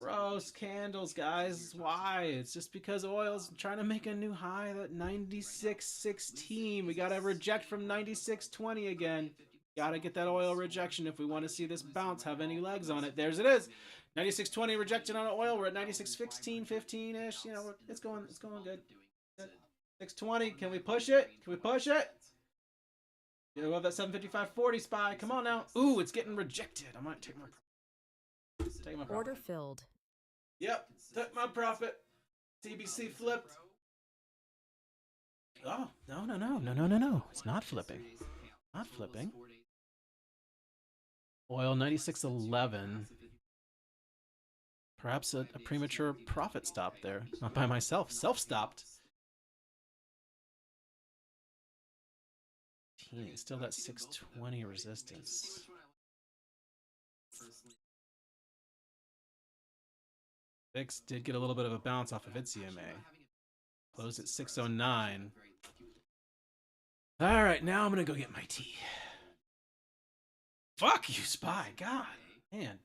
Gross candles, guys. Why? It's just because oil's trying to make a new high at 96.16. We got to reject from 96.20 again. Got to get that oil rejection if we want to see this bounce have any legs on it. There's it is. 96.20 rejected on oil. We're at 96.16, 15-ish. You know, it's going good. 620. Can we push it? Can we push it? Yeah, we have that 755.40 SPY. Come on now. Ooh, it's getting rejected. I might take my profit. Order filled. Yep, took my profit. TBC flipped. Oh, no. It's not flipping. Not flipping. Oil 96.11. Perhaps a premature profit stop there. Not by myself. Self-stopped. Still that 620 resistance. VIX did get a little bit of a bounce off of its EMA. Closed at 609. All right, now I'm going to go get my tea. Fuck you, SPY. God, man.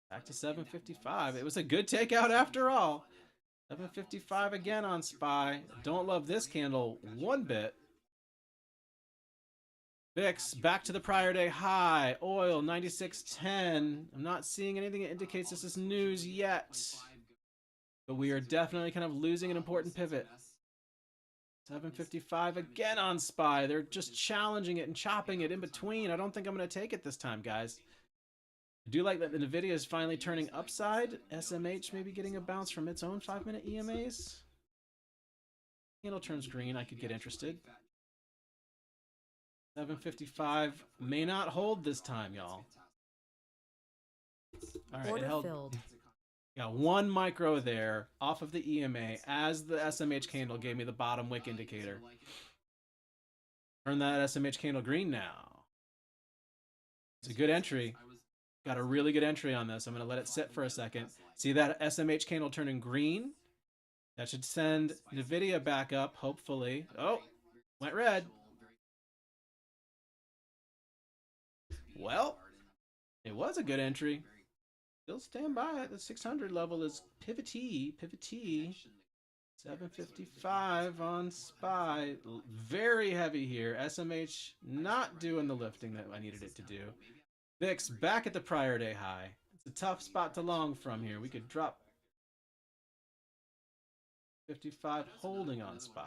Back to 755. It was a good takeout after all. 755 again on SPY. Don't love this candle one bit. VIX back to the prior day high. Oil 96.10. I'm not seeing anything that indicates this is news yet. But we are definitely kind of losing an important pivot. 755 again on SPY. They're just challenging it and chopping it in between. I don't think I'm going to take it this time, guys. I do like that the Nvidia is finally turning upside. SMH maybe getting a bounce from its own 5 minute EMAs. Candle turns green. I could get interested. 755 may not hold this time, y'all. All right, Order it held. filled. Got 1 micro there off of the EMA as the SMH candle gave me the bottom wick indicator. Turn that SMH candle green now. It's a good entry. Got a really good entry on this. I'm going to let it sit for a second. See that SMH candle turning green? That should send Nvidia back up, hopefully. Oh, went red. Well, it was a good entry. Still stand by it. The 600 level is pivotee. 755 on SPY. Very heavy here. SMH not doing the lifting that I needed it to do. VIX back at the prior day high. It's a tough spot to long from here. We could drop 55 holding on SPY.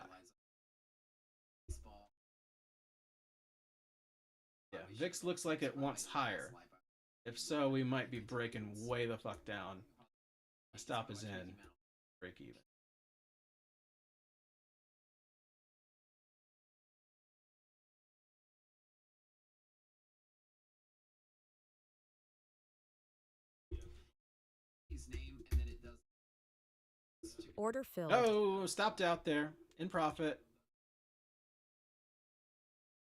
Yeah, VIX looks like it wants higher. If so, we might be breaking way the fuck down. My stop is in. Break even. Order filled. Oh, stopped out there. In profit.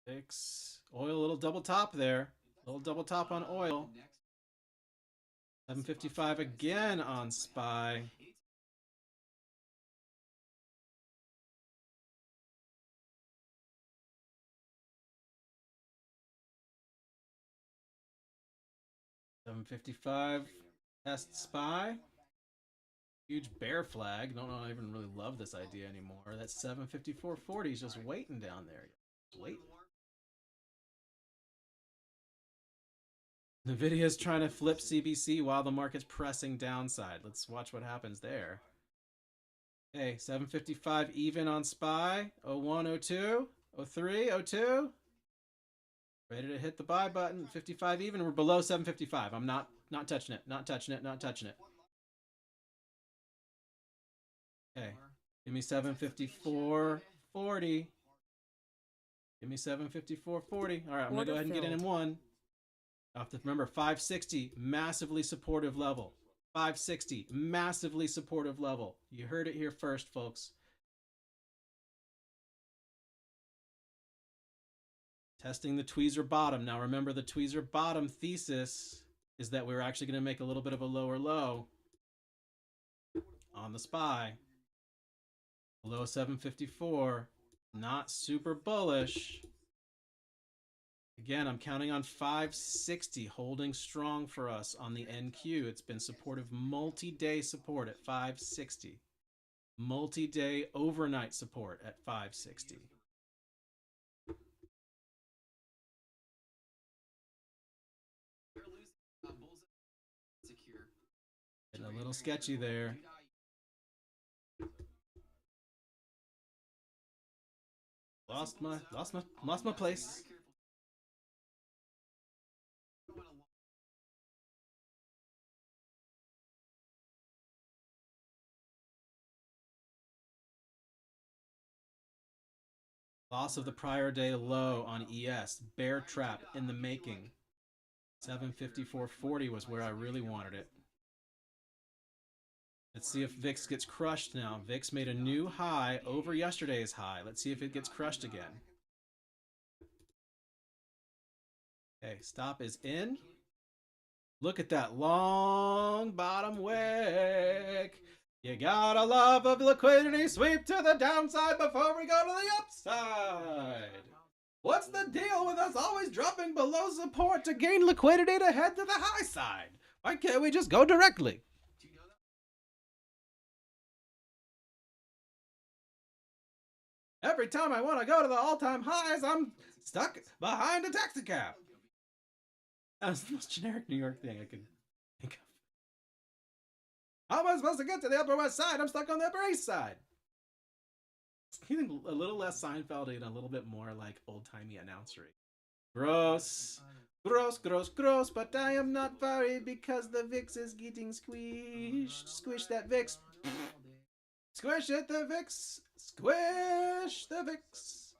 VIX. Oil, a little double top there. A little double top on oil. 755 again on SPY. $755 test SPY. Huge bear flag. Don't know. I even really love this idea anymore. That 754.40 is just waiting down there. Just waiting. Nvidia's trying to flip CBC while the market's pressing downside. Let's watch what happens there. Okay, 755 even on SPY. 01, 02, 03, 02. Ready to hit the buy button. 55 even. We're below 755. I'm not touching it. Not touching it. Not touching it. Okay. Give me 754.40. Give me 754.40. All right, I'm going to go ahead and get in one. I have to remember 560, massively supportive level. 560, massively supportive level. You heard it here first, folks. Testing the tweezer bottom. Now remember, the tweezer bottom thesis is that we're actually going to make a little bit of a lower low on the SPY. Below 754. Not super bullish. Again, I'm counting on 560 holding strong for us on the NQ. It's been supportive multi-day support at 560. Multi-day overnight support at 560. Getting a little sketchy there. Lost my place. Loss of the prior day low on ES. Bear trap in the making. 754.40 was where I really wanted it. Let's see if VIX gets crushed now. VIX made a new high over yesterday's high. Let's see if it gets crushed again. Okay, stop is in. Look at that long bottom wick. You gotta love a liquidity sweep to the downside before we go to the upside. What's the deal with us always dropping below support to gain liquidity to head to the high side? Why can't we just go directly? Every time I want to go to the all-time highs, I'm stuck behind a taxi cab. That's the most generic New York thing I could think of. How am I supposed to get to the Upper West Side? I'm stuck on the Upper East Side. It's getting a little less Seinfeldy and a little bit more like old-timey announcery. Gross. Gross, gross, gross, but I am not worried because the VIX is getting squished. Squish that VIX. Squish it, the VIX. Squish the VIX.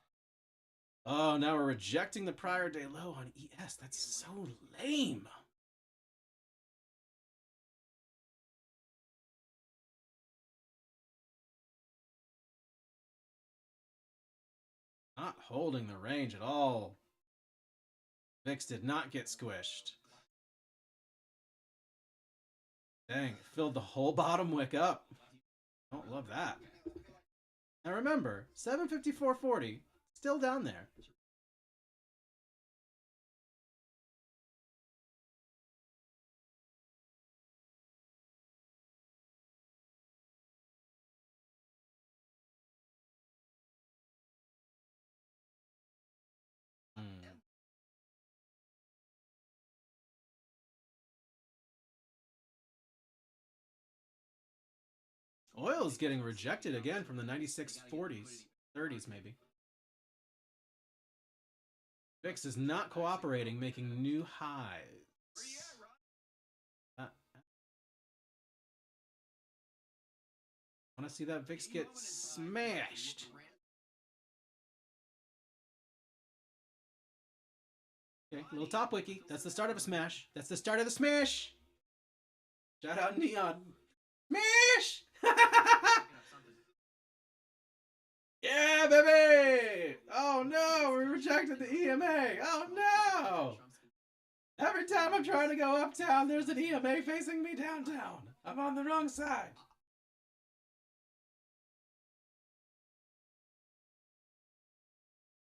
Oh, now we're rejecting the prior day low on ES. That's so lame. Not holding the range at all. VIX did not get squished. Dang, it filled the whole bottom wick up. Don't love that. Now remember, 754.40, still down there. Oil is getting rejected again from the 96.40s, 30s maybe. VIX is not cooperating, making new highs. I want to see that VIX get smashed. Okay, little top wiki. That's the start of a smash. That's the start of the smash. Shout out Neon. Smash! Yeah, baby! Oh no, we rejected the EMA. Oh no! Every time I'm trying to go uptown, there's an EMA facing me downtown. I'm on the wrong side.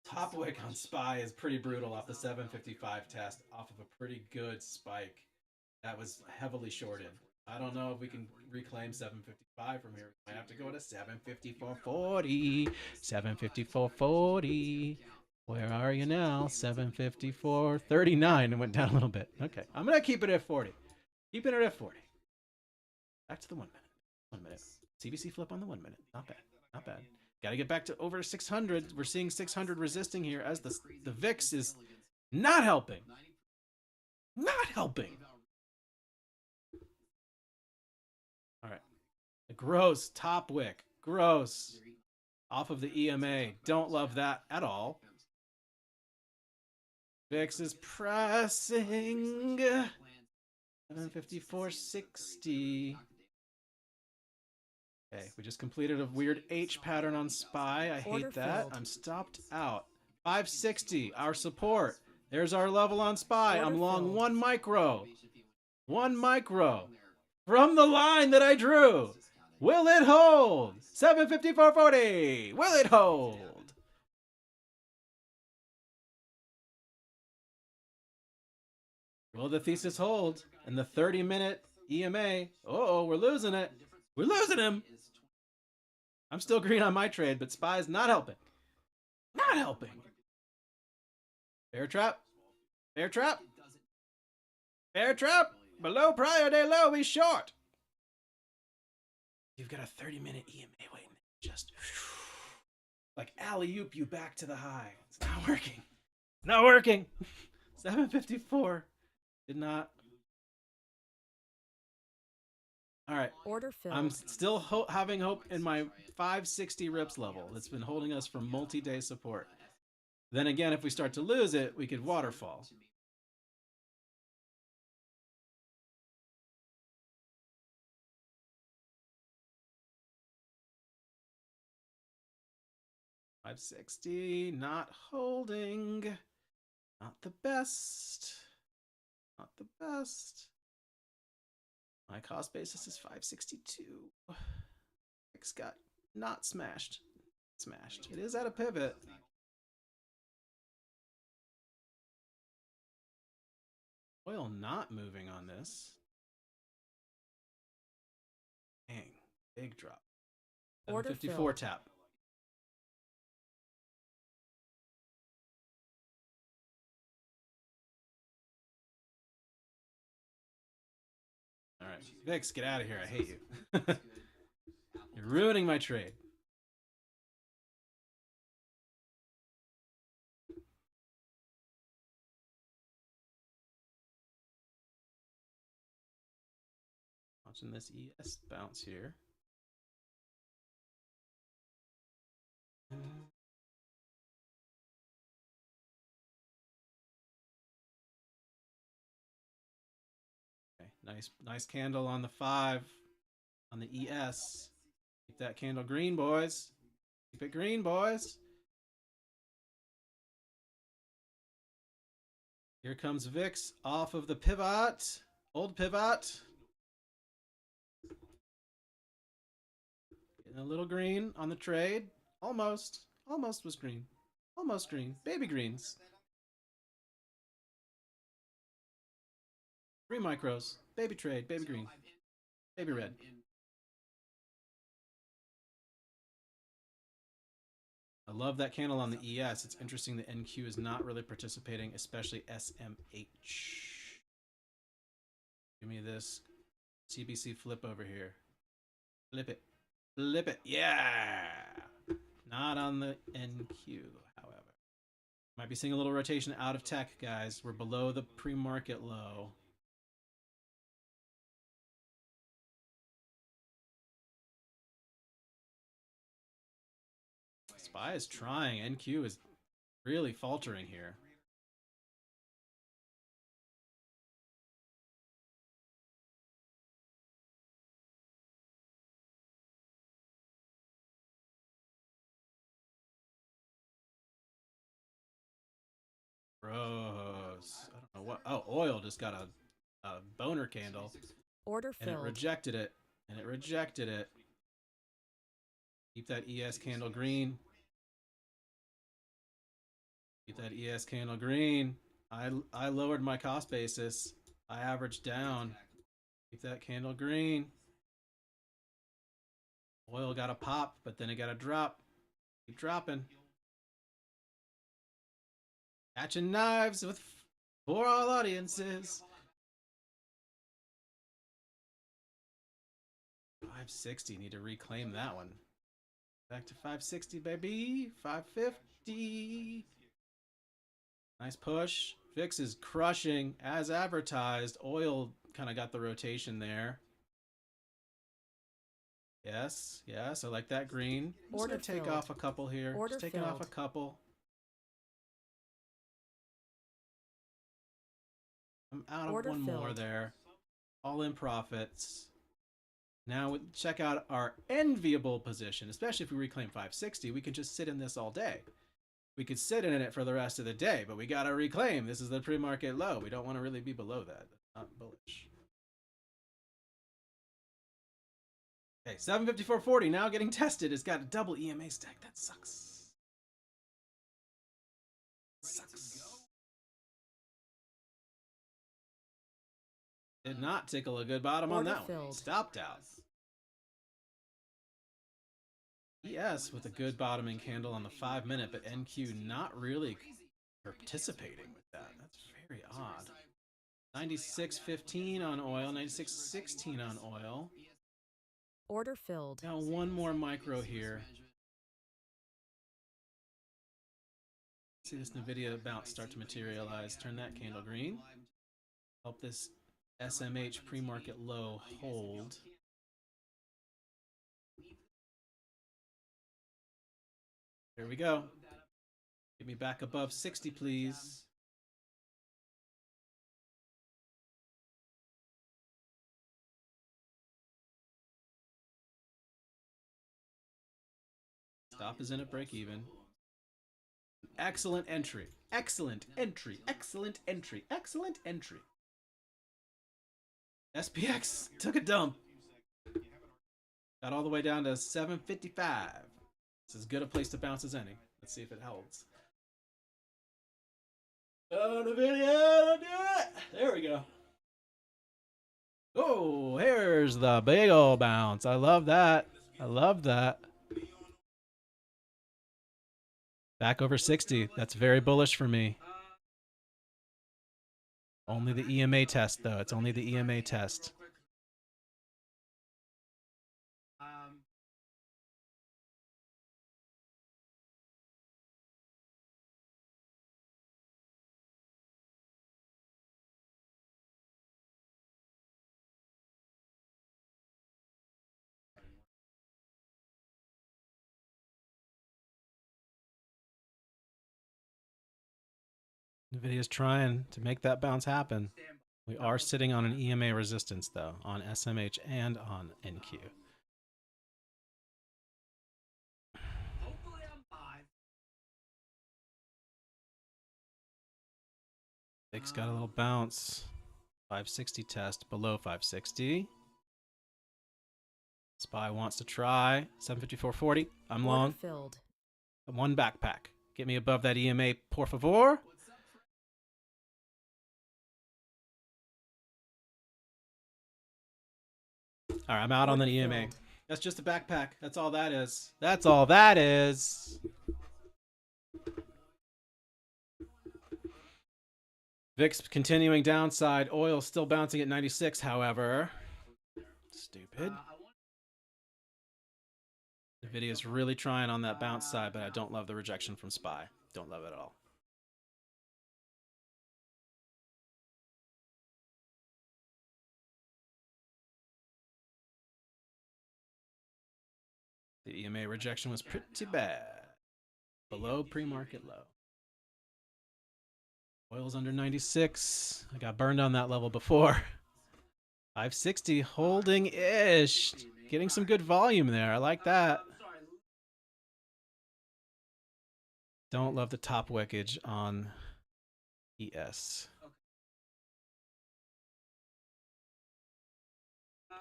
Top wick on SPY is pretty brutal off the 755 test, off of a pretty good spike that was heavily shorted. I don't know if we can reclaim 755 from here. We might have to go to 754.40. 754.40. Where are you now? 754.39. It went down a little bit. Okay, I'm gonna keep it at 40. Keeping it at 40. Back to the 1 minute. 1 minute. CBC flip on the 1 minute. Not bad. Not bad. Got to get back to over 600. We're seeing 600 resisting here as the VIX is not helping. Not helping. All right. Gross top wick. Gross. Off of the EMA. Don't love that at all. VIX is pressing. 754.60. Okay, we just completed a weird H pattern on SPY. I hate that. I'm stopped out. 560, our support. There's our level on SPY. I'm long 1 micro. 1 micro. From the line that I drew. Will it hold? 754.40. Will it hold? Will the thesis hold? And the 30-minute EMA. Uh-oh, we're losing it. We're losing him. I'm still green on my trade, but SPY's not helping. Not helping. Bear trap. Bear trap. Bear trap. Below prior day low, we short. You've got a 30-minute EMA waiting. Just like alley-oop you back to the high. It's not working. Not working. 754. Did not. All right. Order filled. I'm still having hope in my 560 rips level. That's been holding us for multi-day support. Then again, if we start to lose it, we could waterfall. $560, not holding. Not the best. Not the best. My cost basis is 562. X got not smashed. Smashed. It is at a pivot. Oil not moving on this. Dang. Big drop. 754 tap. All right, VIX, get out of here. I hate you. You're ruining my trade. Watching this ES bounce here. Okay, nice candle on the 5 on the ES. Keep that candle green, boys. Keep it green, boys. Here comes VIX off of the pivot. Old pivot. Getting a little green on the trade. Almost. Almost was green. Almost green. Baby greens. 3 micros. Baby trade. Baby green. Baby red. I love that candle on the ES. It's interesting the NQ is not really participating, especially SMH. Give me this CBC flip over here. Flip it. Flip it. Yeah. Not on the NQ, however. Might be seeing a little rotation out of tech, guys. We're below the pre-market low. SPY is trying. NQ is really faltering here. Gross. I don't know what. Oh, oil just got a boner candle. Order and filled. it rejected it. And it rejected it. Keep that ES candle green. Keep that ES candle green. I lowered my cost basis. I averaged down. Keep that candle green. Oil got a pop, but then it got a drop. Keep dropping. Catching knives with for all audiences. 560. Need to reclaim that one. Back to 560, baby. 550. Nice push. VIX is crushing as advertised. Oil kind of got the rotation there. Yes, yes, I like that green. I'm just going to take off a couple here. Just taking off a couple. I'm out of one more there. All in profits. Now check out our enviable position, especially if we reclaim 560. We can just sit in this all day. We could sit in it for the rest of the day, but we got to reclaim. This is the pre-market low. We don't want to really be below that. That's not bullish. Okay, 754.40 now getting tested. It's got a double EMA stack. That sucks. Sucks. Did not tickle a good bottom on that one. Stopped out. ES with a good bottoming candle on the 5-minute, but NQ not really participating with that. That's very odd. 96.15 on oil, 96.16 on oil. Order filled. Now one more micro here. See this NVIDIA bounce start to materialize. Turn that candle green. Help this SMH pre-market low hold. Here we go. Get me back above 60, please. Stop is in at break even. Excellent entry. Excellent entry. Excellent entry. Excellent entry. SPX took a dump. Got all the way down to 755. It's as good a place to bounce as any. Let's see if it holds. Oh, the video, don't do it. There we go. Oh, here's the big old bounce. I love that. I love that. Back over 60. That's very bullish for me. Only the EMA test, though. It's only the EMA test. NVIDIA's trying to make that bounce happen. We are sitting on an EMA resistance, though, on SMH and on NQ. VIX got a little bounce. 560 test below 560. SPY wants to try 754.40. I'm long. One backpack. Get me above that EMA, por favor. All right, I'm out on the EMA. That's just a backpack. That's all that is. That's all that is. VIX continuing downside. Oil still bouncing at 96, however. Stupid. NVIDIA's really trying on that bounce side, but I don't love the rejection from SPY. Don't love it at all. The EMA rejection was pretty bad. Below pre-market low. Oil's under 96. I got burned on that level before. 560 holding-ish. Getting some good volume there. I like that. Don't love the top wickage on ES.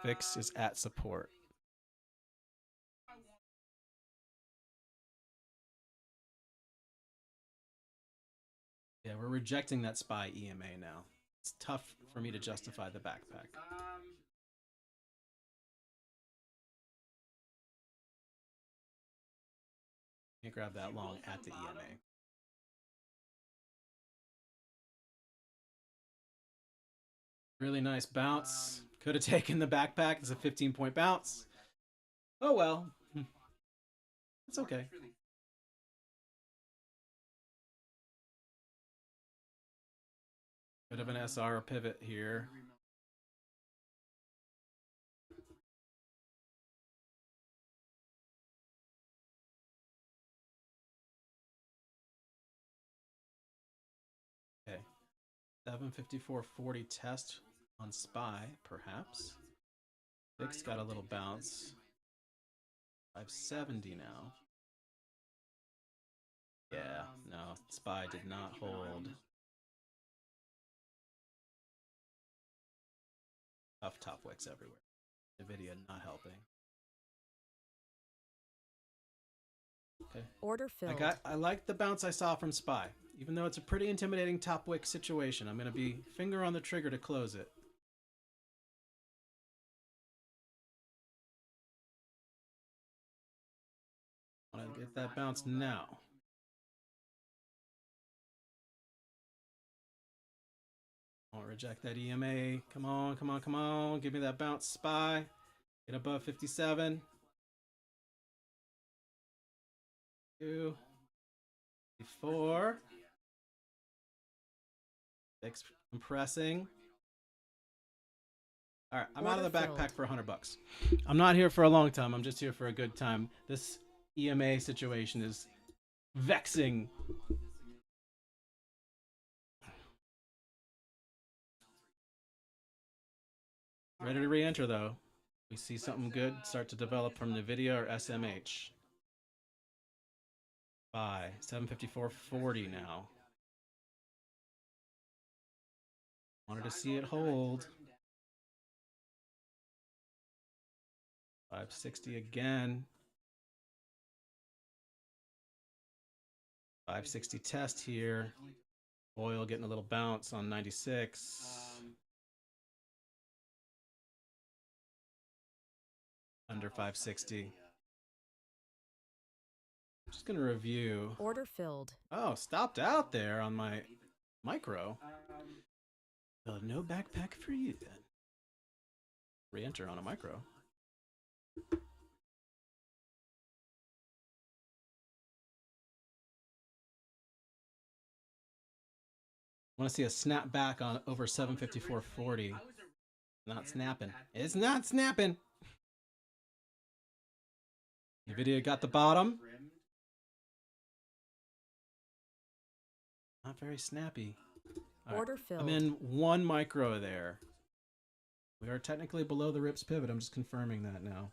VIX is at support. Yeah, we're rejecting that SPY EMA now. It's tough for me to justify the backpack. You grab that long at the EMA. Really nice bounce. Could have taken the backpack. It's a 15-point bounce. Oh well. It's okay. Bit of an SR pivot here. Okay. 754.40 test on SPY, perhaps. VIX got a little bounce. 570 now. Yeah, no, SPY did not hold. Tough top wicks everywhere. NVIDIA not helping. Okay. Order filled. I like the bounce I saw from SPY. Even though it's a pretty intimidating top wick situation, I'm going to be finger on the trigger to close it. I want to get that bounce now. Don't reject that EMA. Come on, come on, come on. Give me that bounce, SPY. Get above 57. 2. 4. VIX compressing. All right, I'm out of the backpack for $100. I'm not here for a long time. I'm just here for a good time. This EMA situation is vexing. Ready to re-enter though. We see something good start to develop from NVIDIA or SMH. Buy 754.40 now. Wanted to see it hold. 560 again. 560 test here. Oil getting a little bounce on 96. Under 560. I'm just going to review. Order filled. Oh, stopped out there on my micro. Well, no backpack for you then. Re-enter on a micro. I want to see a snap back on over 754.40. Not snapping. It's not snapping. NVIDIA got the bottom. Not very snappy. All Order right. filled. I'm in 1 micro there. We are technically below the RIPS pivot. I'm just confirming that now.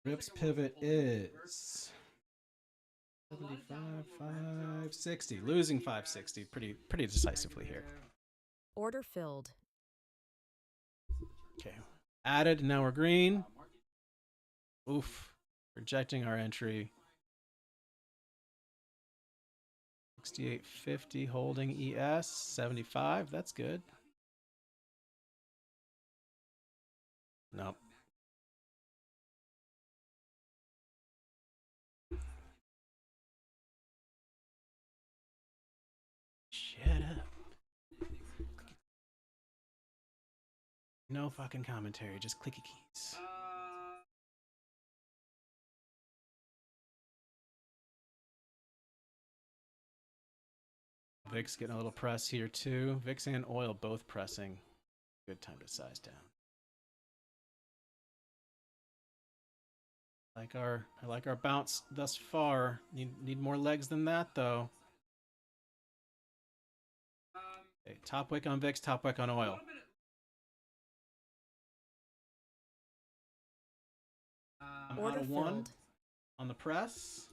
RIPS pivot is 75, 560. Losing 560 pretty decisively here. Order filled. Okay. Added, now we're green. Oof. Rejecting our entry. 68.50 holding ES. 75. That's good. Nope. Shut up. No fucking commentary, just clicky keys. VIX getting a little press here too. VIX and oil both pressing. Good time to size down. I like our bounce thus far. Need more legs than that though. Okay, top wick on VIX, top wick on oil. I'm out of one on the press.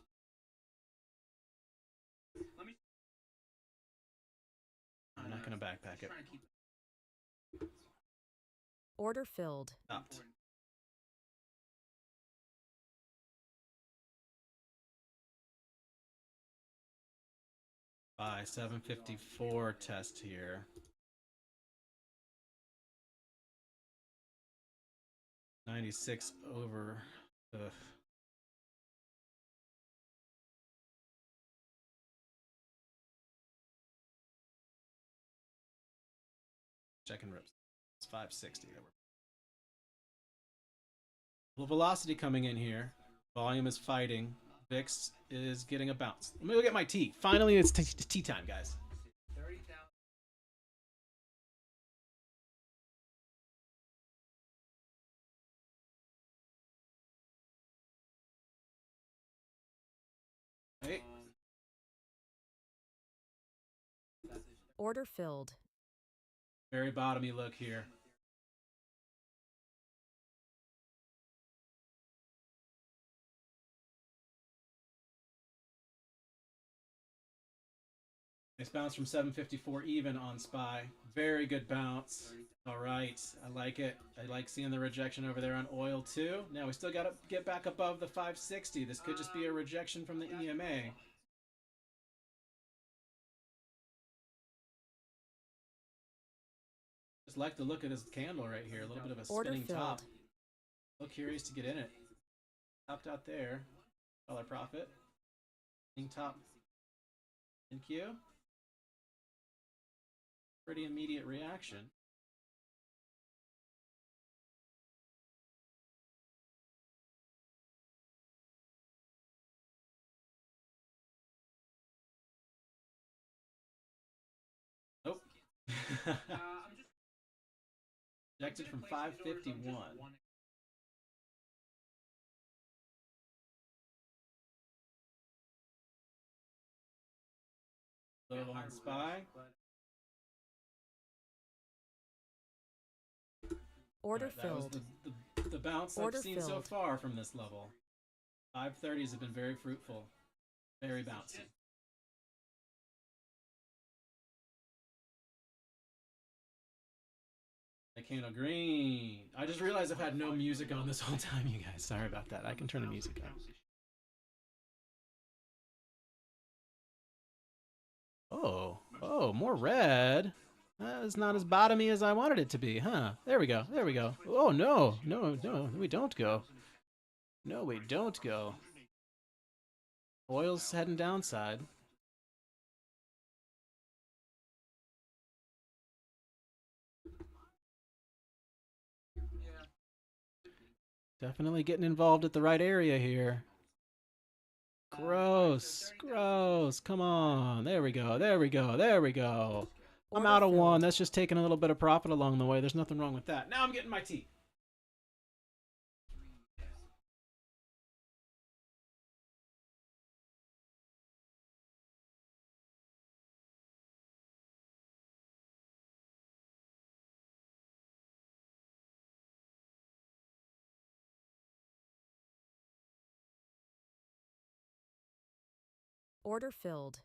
I'm not going to backpack it. Order filled. Stopped. Buy 754 test here. 96 over. Ugh. Checking rips. It's 560. Little velocity coming in here. Volume is fighting. VIX is getting a bounce. Let me go get my tea. Finally, it's tea time, guys. Hey. Order filled. Very bottomy look here. Nice bounce from 754 even on SPY. Very good bounce. All right, I like it. I like seeing the rejection over there on oil too. Now we still got to get back above the 560. This could just be a rejection from the EMA. Just like the look of this candle right here. A little bit of a spinning top. So curious to get in it. Topped out there. Dollar profit. Spinning top. Thank you. Pretty immediate reaction. Nope. Rejected from 551. Low on SPY. Order That was filled. the bounce I've seen so far from this level. 530s have been very fruitful. Very bouncy. The candle green. I just realized I've had no music on this whole time, you guys. Sorry about that. I can turn the music on. Oh, more red. That is not as bottomy as I wanted it to be, huh? There we go. There we go. Oh, no. No, we don't go. No, we don't go. Oil's heading downside. Definitely getting involved at the right area here. Gross. Gross. Come on. There we go. There we go. There we go. I'm out of one. That's just taking a little bit of profit along the way. There's nothing wrong with that. Now I'm getting my tea. Order filled.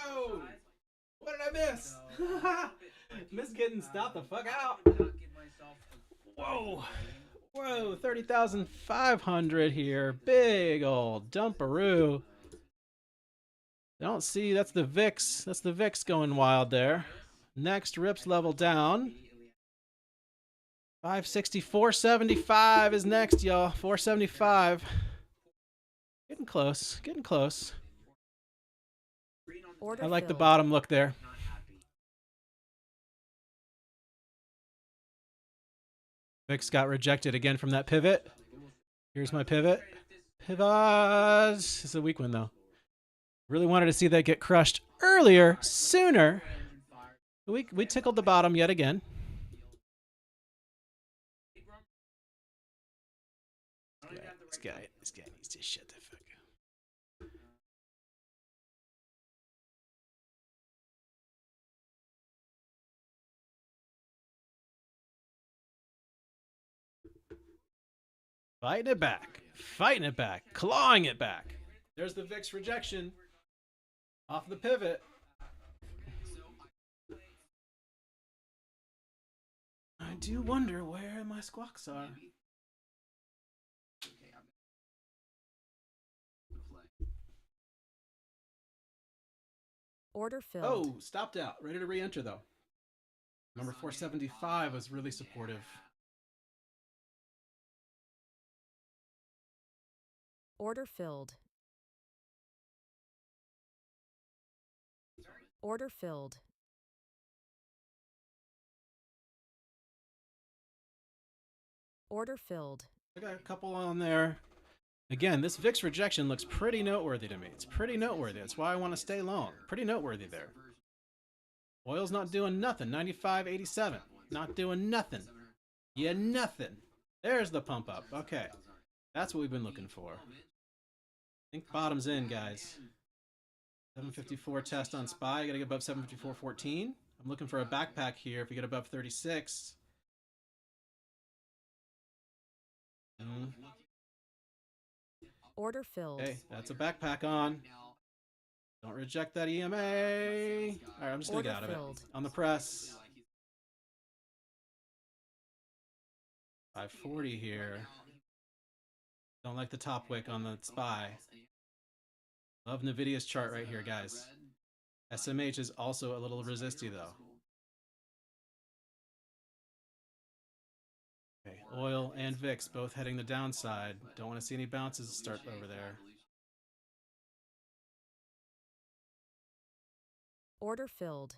Whoa! What did I miss? Miss getting stopped the fuck out. Whoa. Whoa, 30,500 here. Big old dumperoo. Don't see, that's the VIX. That's the VIX going wild there. Next, rips level down. 560, 475 is next, y'all. 475. Getting close, getting close. Order I like the filled. bottom look there. VIX got rejected again from that pivot. Here's my pivot. Pivot. It's a weak one, though. Really wanted to see that get crushed earlier, sooner. We tickled the bottom yet again. This guy needs to shut the fuck up. Fighting it back, clawing it back. There's the VIX rejection off the pivot. I do wonder where my squawks are. Order filled. Oh, stopped out. Ready to re-enter, though. Number 475 was really supportive. Order filled. Order filled. Order filled. I got a couple on there. Again, this VIX rejection looks pretty noteworthy to me. It's pretty noteworthy. That's why I want to stay long. Pretty noteworthy there. Oil's not doing nothing. 95.87. Not doing nothing. Yeah, nothing. There's the pump up. Okay. That's what we've been looking for. I think bottom's in, guys. 754 test on SPY. You gotta get above 754.14. I'm looking for a backpack here if we get above 36. Order filled. Okay, that's a backpack on. Don't reject that EMA. All right, I'm just gonna get out of it. On the press. 540 here. Don't like the top wick on the SPY. Love NVIDIA's chart right here, guys. SMH is also a little resisty, though. Okay, oil and VIX both heading the downside. Don't want to see any bounces start over there. Order filled.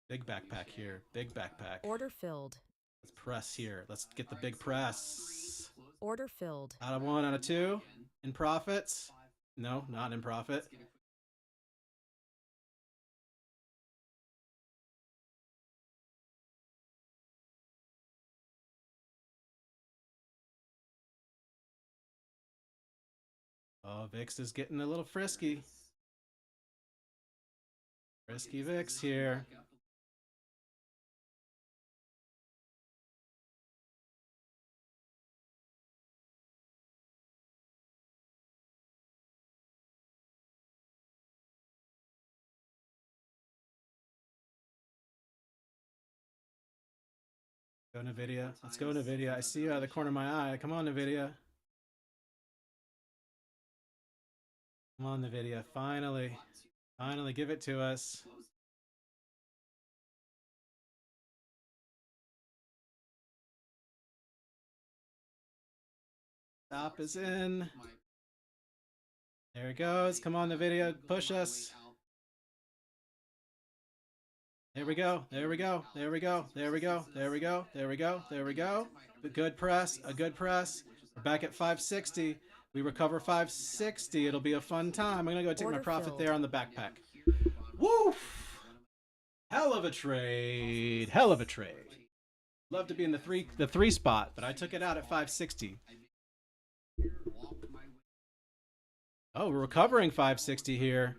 Big backpack here. Big backpack. Order filled. Let's press here. Let's get the big press. Order filled. Out of 1, out of 2. In profits. No, not in profit. Oh, VIX is getting a little frisky. Frisky VIX here. Go NVIDIA. Let's go NVIDIA. I see you out of the corner of my eye. Come on, NVIDIA. Come on, NVIDIA. Finally. Finally, give it to us. Stop is in. There it goes. Come on, NVIDIA. Push us. There we go. There we go. There we go. There we go. There we go. There we go. There we go. A good press. A good press. We're back at 560. We recover 560. It'll be a fun time. I'm gonna go take my profit there on the backpack. Woof! Hell of a trade. Hell of a trade. Love to be in the three spot, but I took it out at 560. Oh, we're recovering 560 here.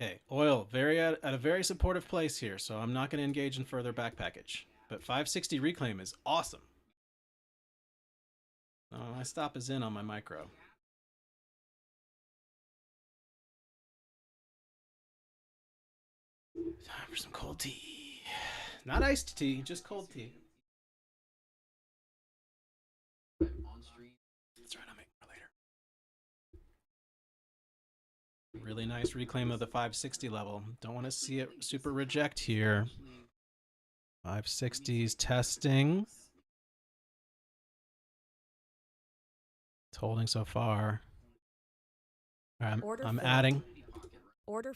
Okay, oil at a very supportive place here, so I'm not going to engage in further back package. But 560 reclaim is awesome. Oh, my stop is in on my micro. Time for some cold tea. Not iced tea, just cold tea. That's right, I'll make more later. Really nice reclaim of the 560 level. Don't want to see it super reject here. 560s testing. It's holding so far. All right, I'm adding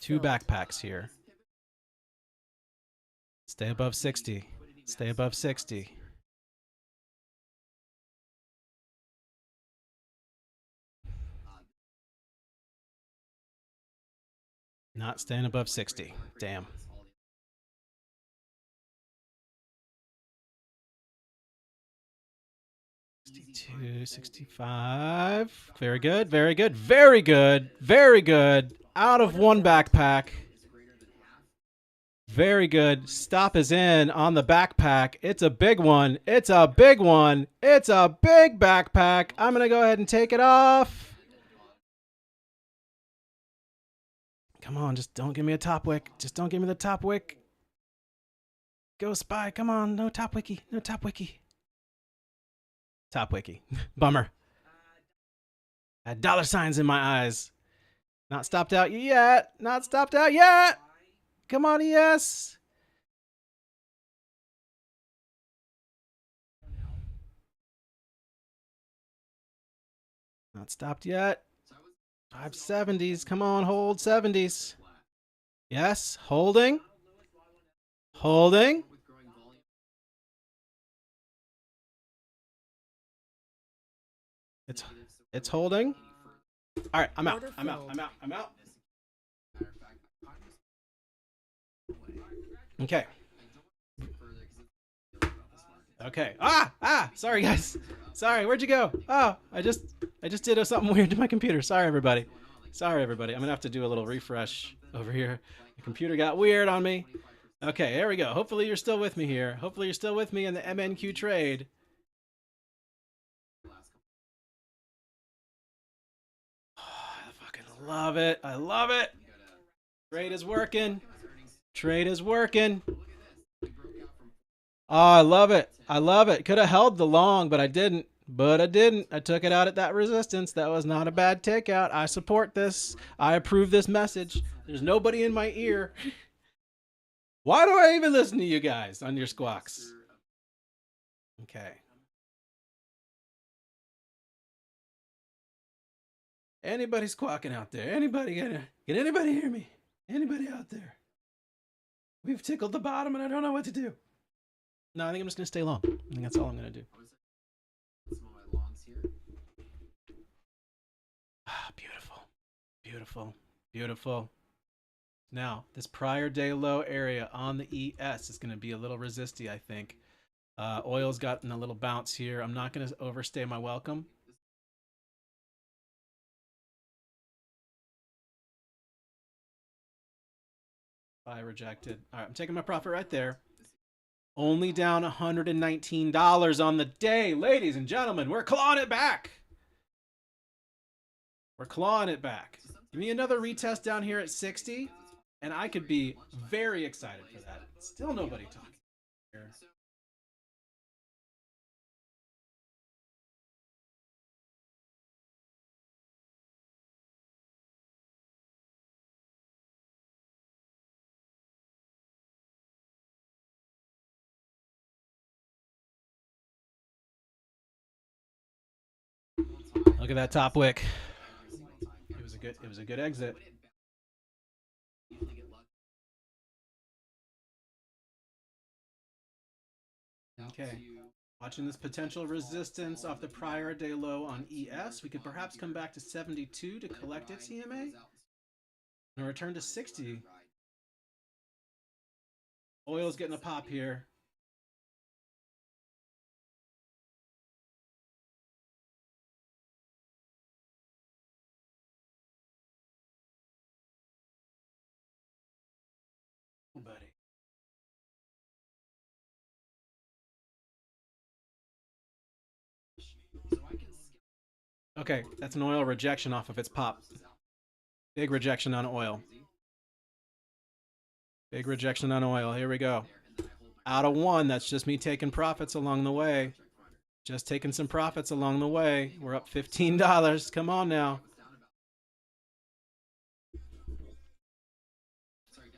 two backpacks here. Stay above 60. Stay above 60. Not staying above 60. Damn. 62, 65. Very good, very good, very good, very good. Out of one backpack. Very good. Stop is in on the backpack. It's a big one. It's a big one. It's a big backpack. I'm going to go ahead and take it off. Come on, just don't give me a top wick. Just don't give me the top wick. Go spy. Come on. No top wiki. No top wiki. Top wiki. Bummer. I had dollar signs in my eyes. Not stopped out yet. Not stopped out yet. Come on, yes. Not stopped yet. 570s. Come on, hold 70s. Yes, holding. Holding. It's holding. All right, I'm out. I'm out. I'm out. I'm out. Okay. Okay. Sorry guys. Sorry. Where'd you go? Oh, I just did something weird to my computer. Sorry everybody. Sorry everybody. I'm gonna have to do a little refresh over here. The computer got weird on me. Okay, there we go. Hopefully you're still with me here. Hopefully you're still with me in the MNQ trade. Oh, I fucking love it. I love it. Trade is working. Trade is working. Oh, I love it. I love it. Could have held the long, but I didn't. I took it out at that resistance. That was not a bad takeout. I support this. I approve this message. There's nobody in my ear. Why do I even listen to you guys on your squawks? Okay. Anybody squawking out there? Anybody can anybody hear me? Anybody out there? We've tickled the bottom and I don't know what to do. No, I think I'm just gonna stay long. I think that's all I'm gonna do. Ah, beautiful, beautiful, beautiful. Now, this prior day low area on the ES is gonna be a little resisty, I think. Oil's gotten a little bounce here. I'm not gonna overstay my welcome. I rejected. All right, I'm taking my profit right there. Only down $119 on the day. Ladies and gentlemen, we're clawing it back. We're clawing it back. Give me another retest down here at 60, and I could be very excited for that. Still nobody talking here. Look at that top wick. It was a good exit. Okay. Watching this potential resistance off the prior day low on ES. We could perhaps come back to 72 to collect its EMA. And return to 60. Oil's getting a pop here. Oh, buddy. Okay, that's an oil rejection off of its pop. Big rejection on oil. Big rejection on oil. Here we go. Out of one. That's just me taking profits along the way. Just taking some profits along the way. We're up $15. Come on now.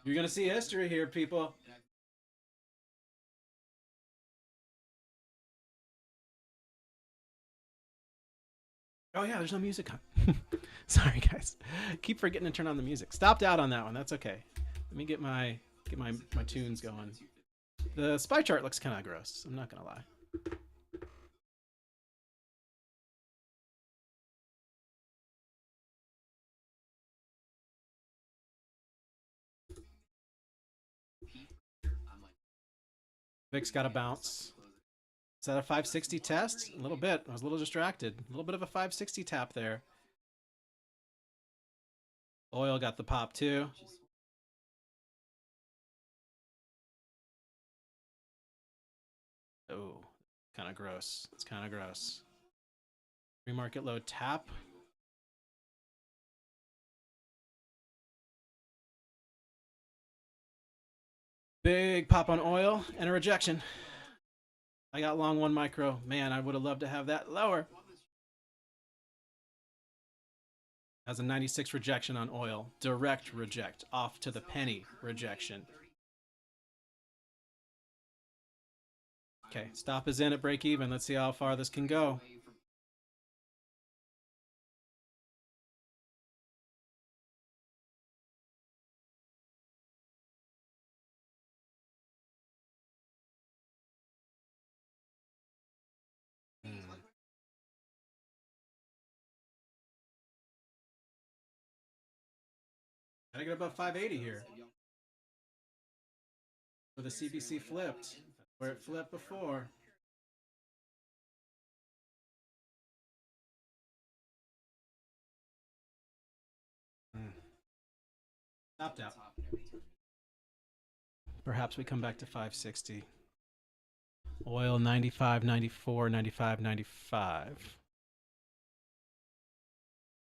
You're going to see history here, people. Oh, yeah, there's no music on. Sorry, guys. Keep forgetting to turn on the music. Stopped out on that one. That's okay. Let me get my tunes going. The SPY chart looks kind of gross. I'm not going to lie. VIX got a bounce. Is that a 560 test? A little bit. I was a little distracted. A little bit of a 560 tap there. Oil got the pop too. Oh, kind of gross. It's kind of gross. Pre-market low tap. Big pop on oil and a rejection. I got long 1 micro. Man, I would have loved to have that lower. Has a 96 rejection on oil. Direct reject. Off to the penny rejection. Okay, stop is in at break even. Let's see how far this can go. Gotta get above 580 here. Where the CBC flipped. Where it flipped before. Stopped out. Perhaps we come back to 560. Oil 95, 94, 95, 95.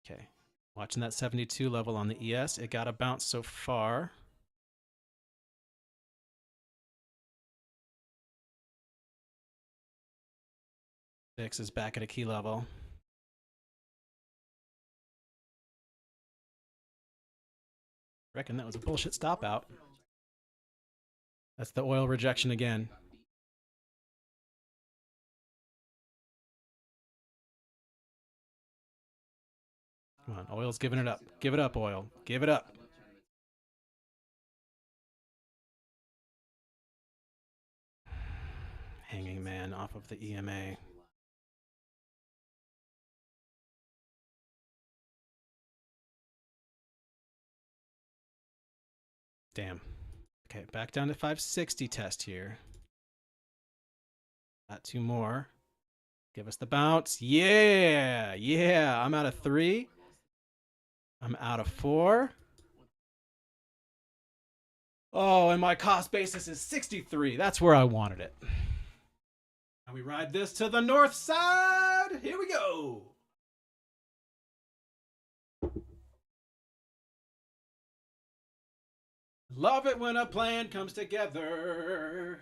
Okay. Watching that 72 level on the ES. It got a bounce so far. VIX is back at a key level. Reckon that was a bullshit stop out. That's the oil rejection again. Come on, oil's giving it up. Give it up, oil. Give it up. Hanging man off of the EMA. Damn. Okay, back down to 560 test here. Got 2 more. Give us the bounce. Yeah, yeah. I'm out of 3. I'm out of 4. Oh, and my cost basis is 63. That's where I wanted it. And we ride this to the north side. Here we go. Love it when a plan comes together.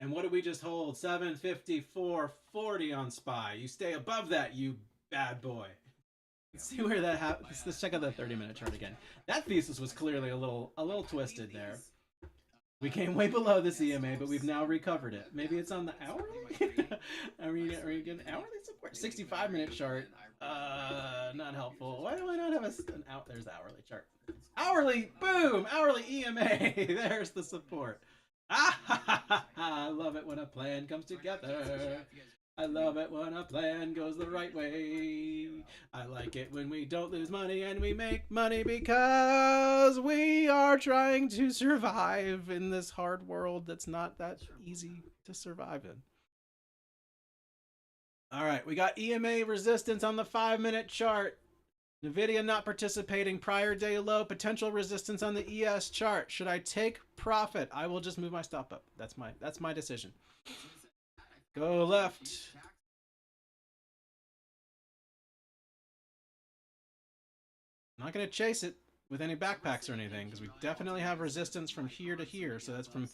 And what did we just hold? 754.40 on SPY. You stay above that, you bad boy. Let's see where that happens. Let's check out the 30-minute chart again. That thesis was clearly a little twisted there. We came way below this EMA, but we've now recovered it. Maybe it's on the hourly? Are we getting hourly support? 65-minute chart. Not helpful. Why do I not have an out? There's the hourly chart. Hourly, boom! Hourly EMA. There's the support. I love it when a plan comes together. I love it when a plan goes the right way. I like it when we don't lose money and we make money because we are trying to survive in this hard world that's not that easy to survive in. All right, we got EMA resistance on the 5-minute chart. NVIDIA not participating, prior day low, potential resistance on the ES chart. Should I take profit? I will just move my stop up. That's my decision. Go left. I'm not going to chase it with any backpacks or anything because we definitely have resistance from here to here. So that's from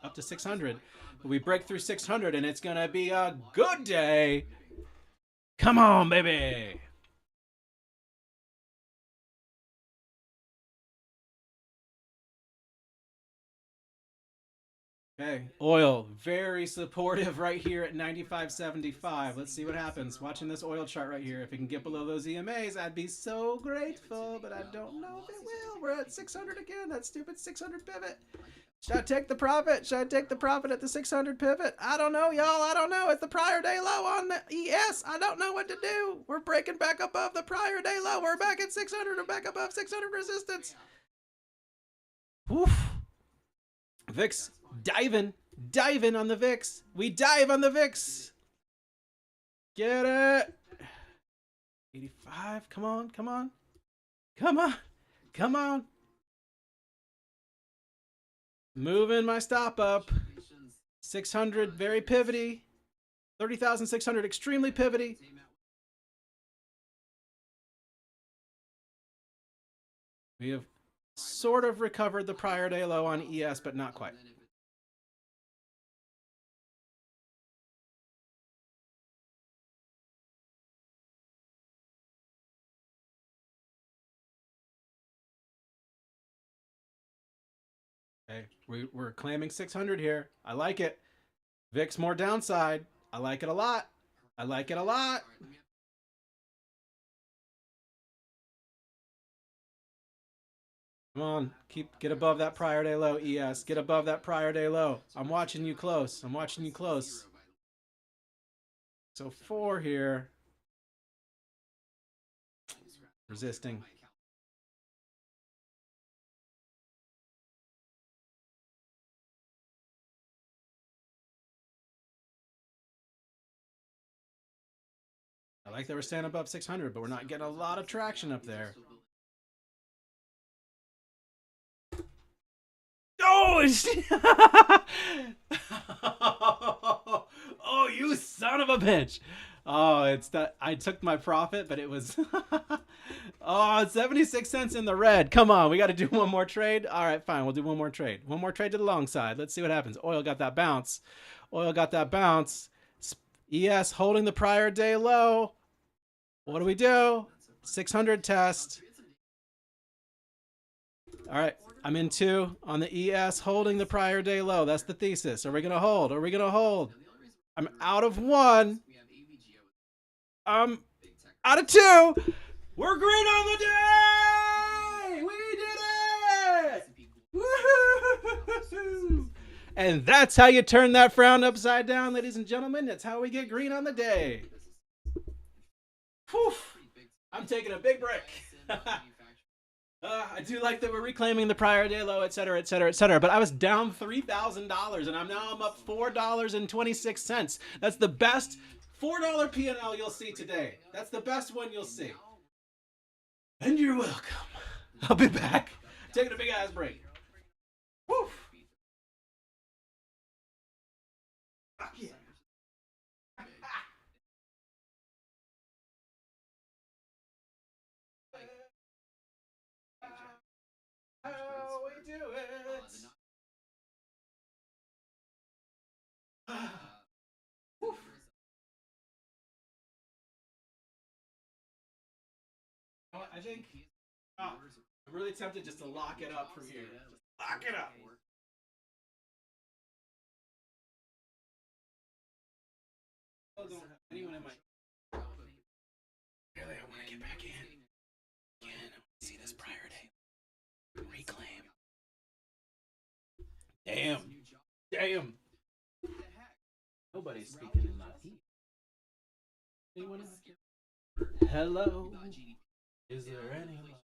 up to 600. But we break through 600 and it's going to be a good day. Come on, baby. Okay, oil, very supportive right here at 95.75. Let's see what happens. Watching this oil chart right here. If it can get below those EMAs, I'd be so grateful, but I don't know if it will. We're at 600 again. That stupid 600 pivot. Should I take the profit? Should I take the profit at the 600 pivot? I don't know, y'all. I don't know. It's the prior day low on the ES. I don't know what to do. We're breaking back above the prior day low. We're back at 600. We're back above 600 resistance. Oof. VIX diving on the VIX. We dive on the VIX. Get it. 85. Come on, come on. Come on. Come on. Moving my stop up. 600, very pivoty. 30,600, extremely pivoty. We have sort of recovered the prior day low on ES, but not quite. Okay, we're claiming 600 here. I like it. VIX more downside. I like it a lot. I like it a lot. Come on, get above that prior day low, ES. Get above that prior day low. I'm watching you close. I'm watching you close. So 4 here. Resisting. I like that we're staying above 600, but we're not getting a lot of traction up there. Oh, oh, you son of a bitch. Oh, it's that I took my profit, but it was oh, 76 cents in the red. Come on, we got to do one more trade. All right, fine. We'll do one more trade. One more trade to the long side. Let's see what happens. Oil got that bounce. Oil got that bounce. ES holding the prior day low. What do we do? 600 test. All right, I'm in 2 on the ES holding the prior day low. That's the thesis. Are we going to hold? Are we going to hold? I'm out of 1. I'm out of 2. We're green on the day. We did it. Woo-hoo! And that's how you turn that frown upside down, ladies and gentlemen. That's how we get green on the day. Whew. I'm taking a big break. I do like that we're reclaiming the prior day low, et cetera, et cetera, et cetera. But I was down $3,000, and I'm up $4.26. That's the best $4 P&L you'll see today. That's the best one you'll see. And you're welcome. I'll be back. Taking a big ass break. Woo! Fuck yeah. How we do it. I think I'm really tempted just to lock it up from here. Just lock it up. I don't have anyone in my. Really, I want to get back in. Again, I want to see this prior day. Reclaim. Damn. Damn. Nobody's speaking in that heat. Anyone else? Hello. Is there anyone?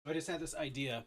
I just had this idea.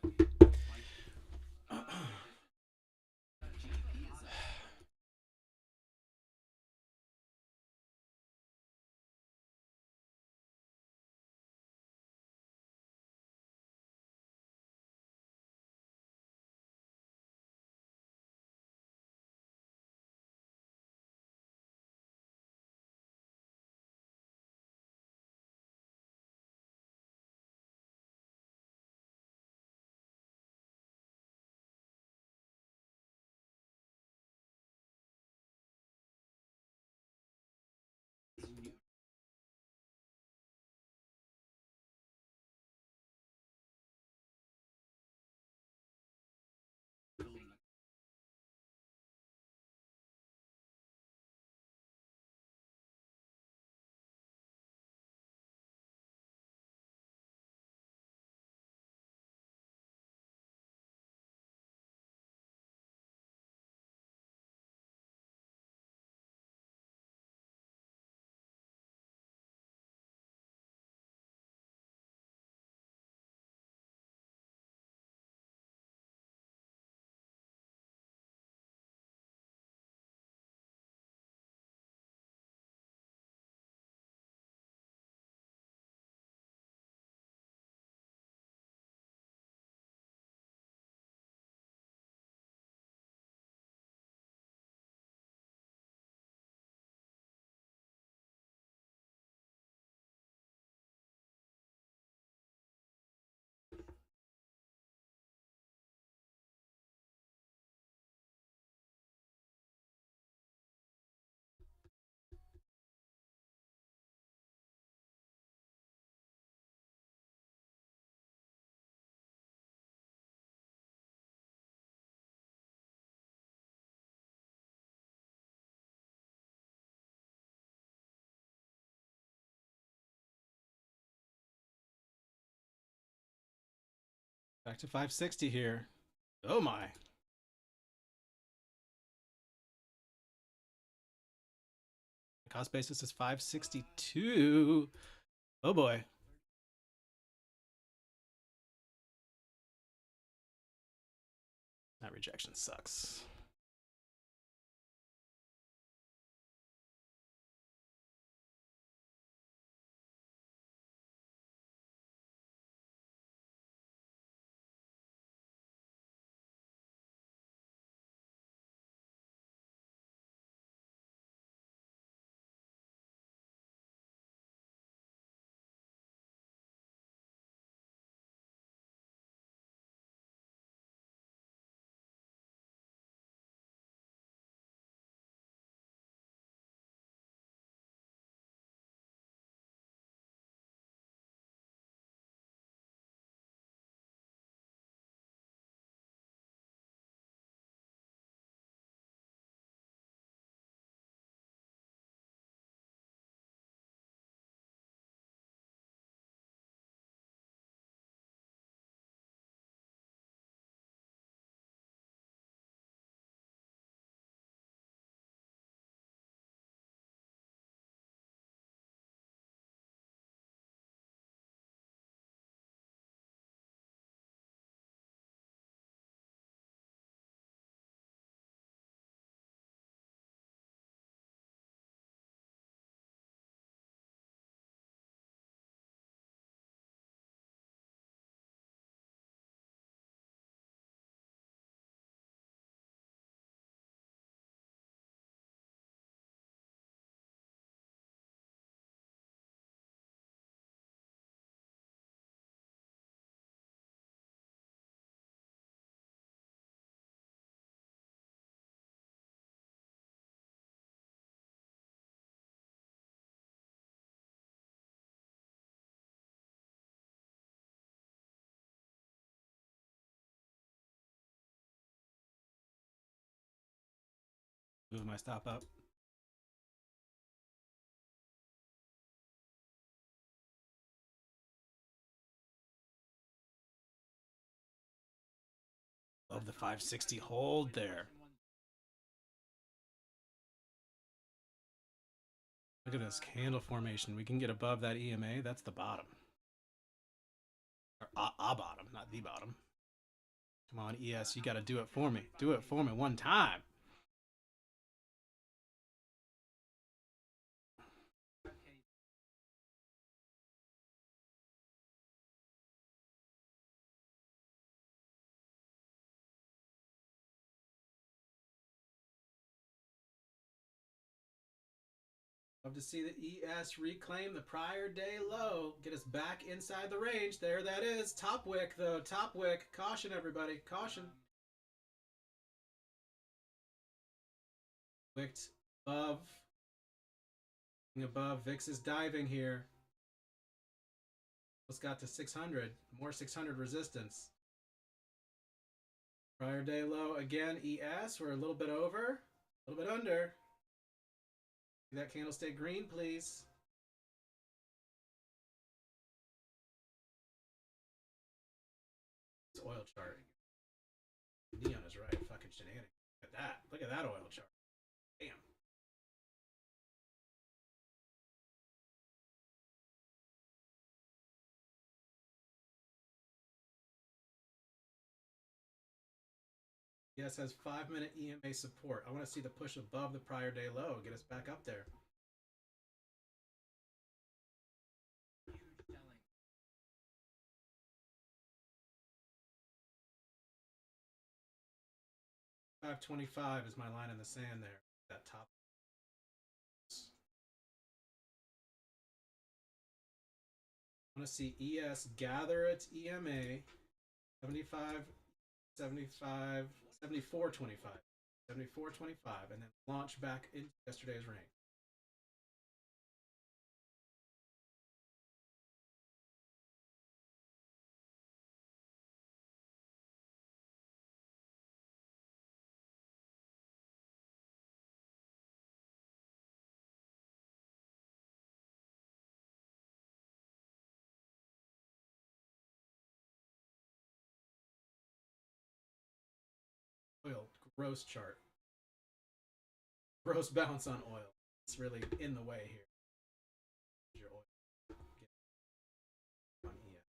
Back to 560 here. Oh my. Cost basis is 562. Oh boy. That rejection sucks. Move my stop up. Love the 560 hold there. Look at this candle formation. We can get above that EMA. That's the bottom. Or a bottom, not the bottom. Come on, ES, you got to do it for me. Do it for me one time. Love to see the ES reclaim the prior day low. Get us back inside the range. There that is. Top wick, though. Top wick. Caution, everybody. Caution. Wicked above. Above. VIX is diving here. Almost got to 600. More 600 resistance. Prior day low again. ES. We're a little bit over. A little bit under. That candle stay green, please. It's oil chart. Neon is right. Fucking shenanigans. Look at that. Look at that oil chart. Damn. Yes, has 5-minute EMA support. I want to see the push above the prior day low. Get us back up there. $5.25 is my line in the sand there. That top. I want to see ES gather its EMA. 75, 75, 74.25. 74.25, and then launch back into yesterday's range. Oil, gross chart. Gross bounce on oil. It's really in the way here. Your oil. On ES.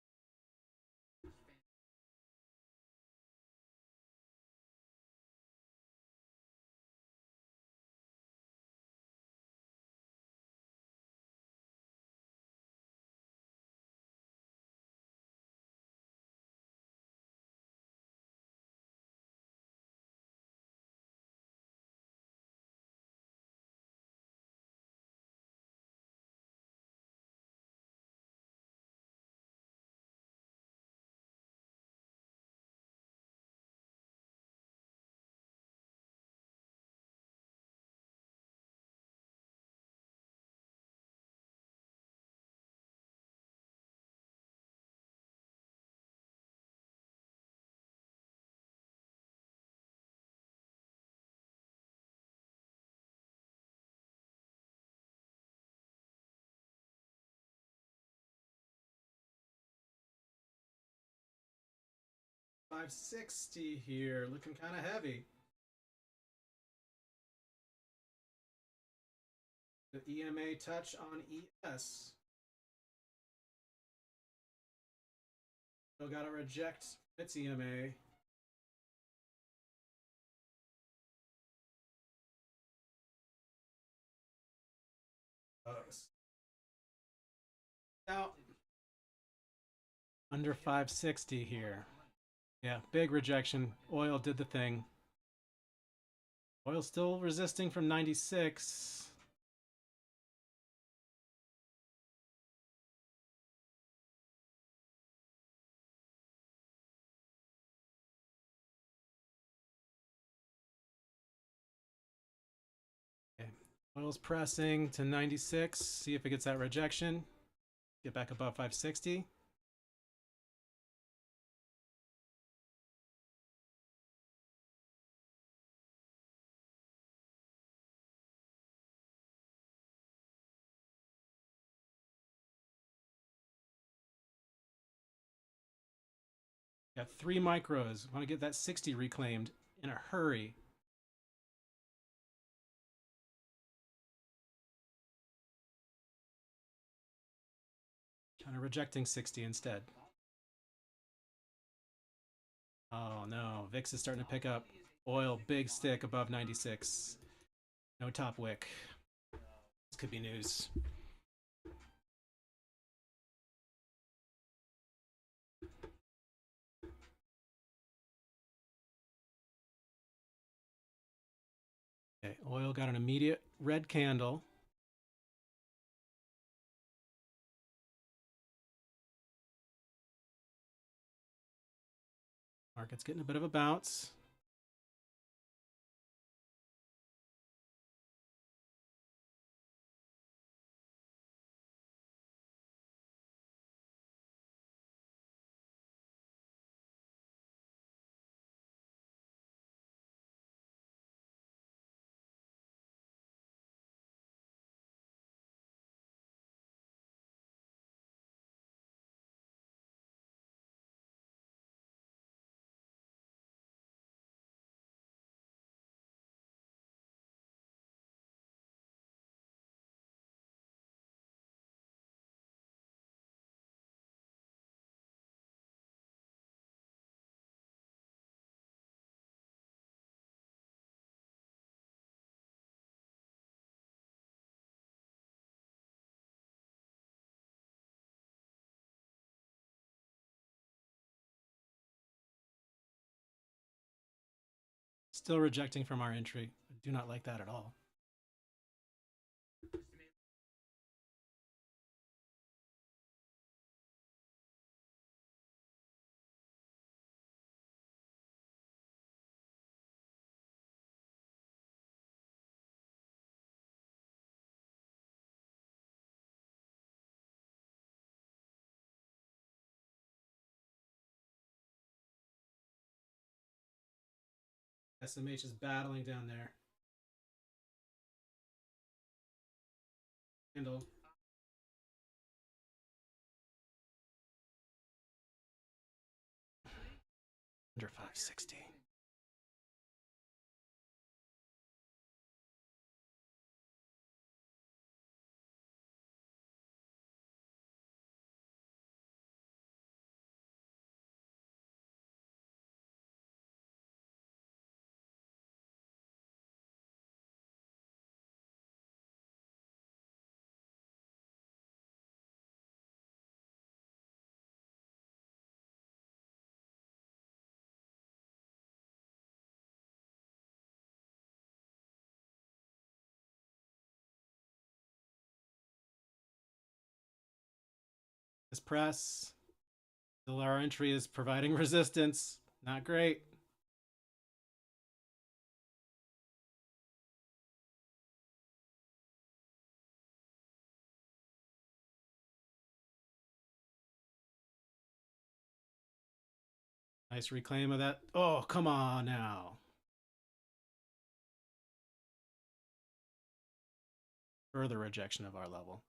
$5.60 here, looking kind of heavy. The EMA touch on ES. Still got to reject its EMA. Out under 560 here. Yeah, big rejection. Oil did the thing. Oil still resisting from 96. Okay. Oil's pressing to 96. See if it gets that rejection. Get back above 560. Got 3 micros. Want to get that 60 reclaimed in a hurry. Kind of rejecting 60 instead. Oh no, VIX is starting to pick up. Oil, big stick above 96. No top wick. This could be news. Okay, oil got an immediate red candle. Market's getting a bit of a bounce. Still rejecting from our entry. I do not like that at all. SMH is battling down there. Handle. Under 560. This press. Still our entry is providing resistance. Not great. Nice reclaim of that. Oh, come on now. Further rejection of our level.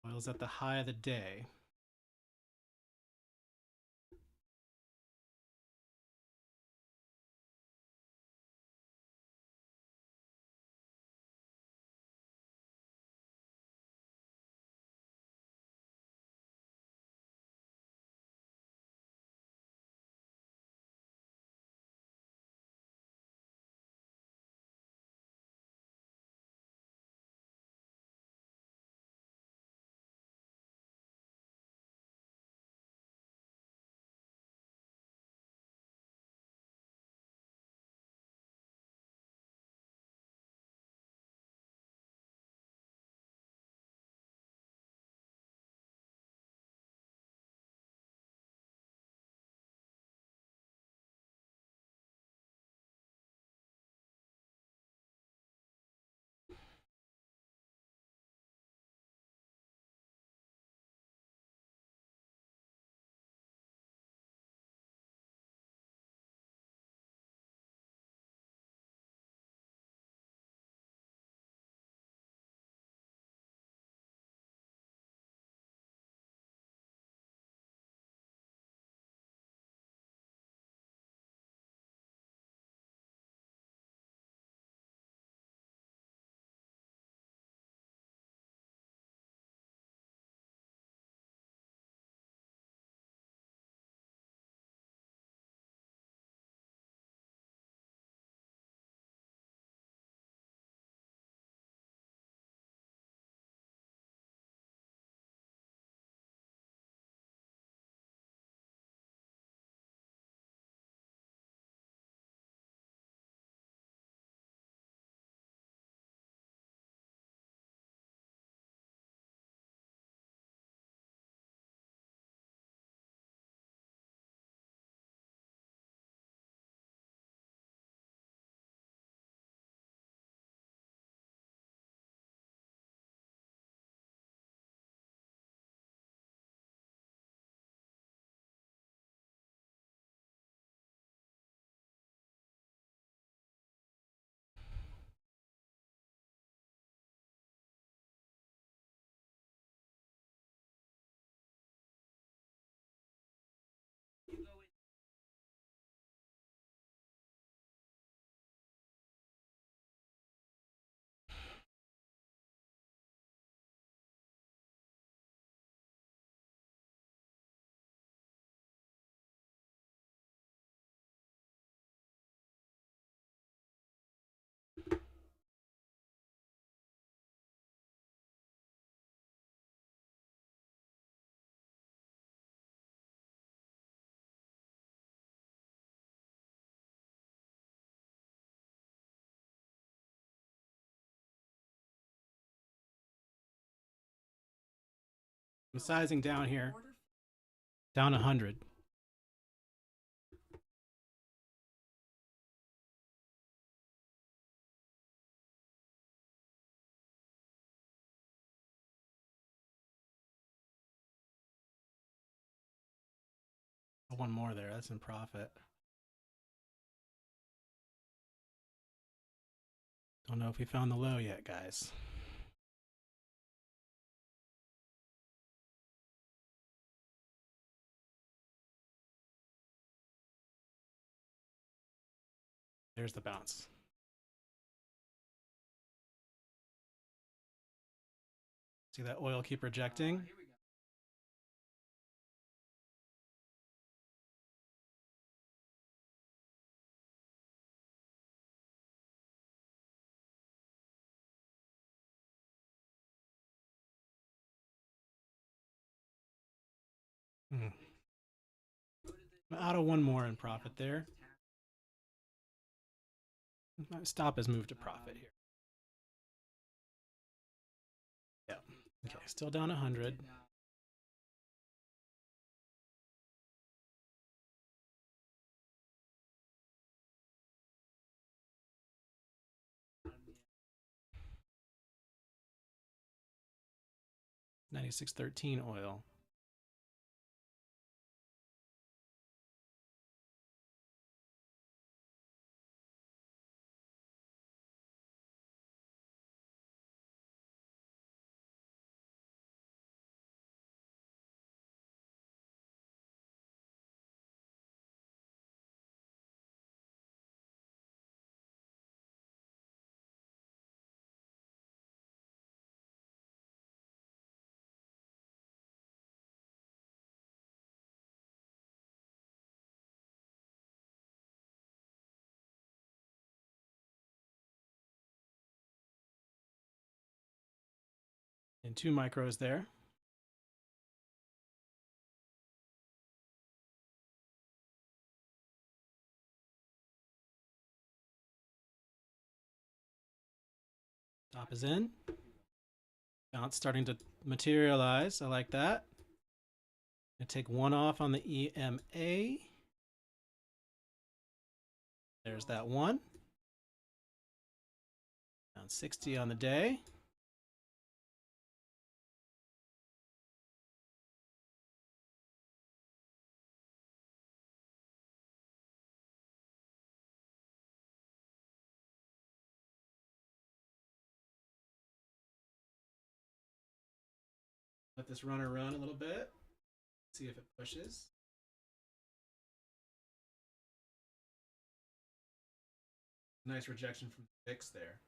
Oil's at the high of the day. I'm sizing down here. Down 100. One more there. That's in profit. Don't know if we found the low yet, guys. There's the bounce. See that oil keep rejecting? I'm out of one more in profit there. My stop has moved to profit here. Yeah. Okay, still down 100. $96.13 oil. And 2 micros there. Stop is in. Bounce starting to materialize. I like that. Gonna take one off on the EMA. There's that one. Down 60 on the day. Let this runner run a little bit. See if it pushes. Nice rejection from the VIX there.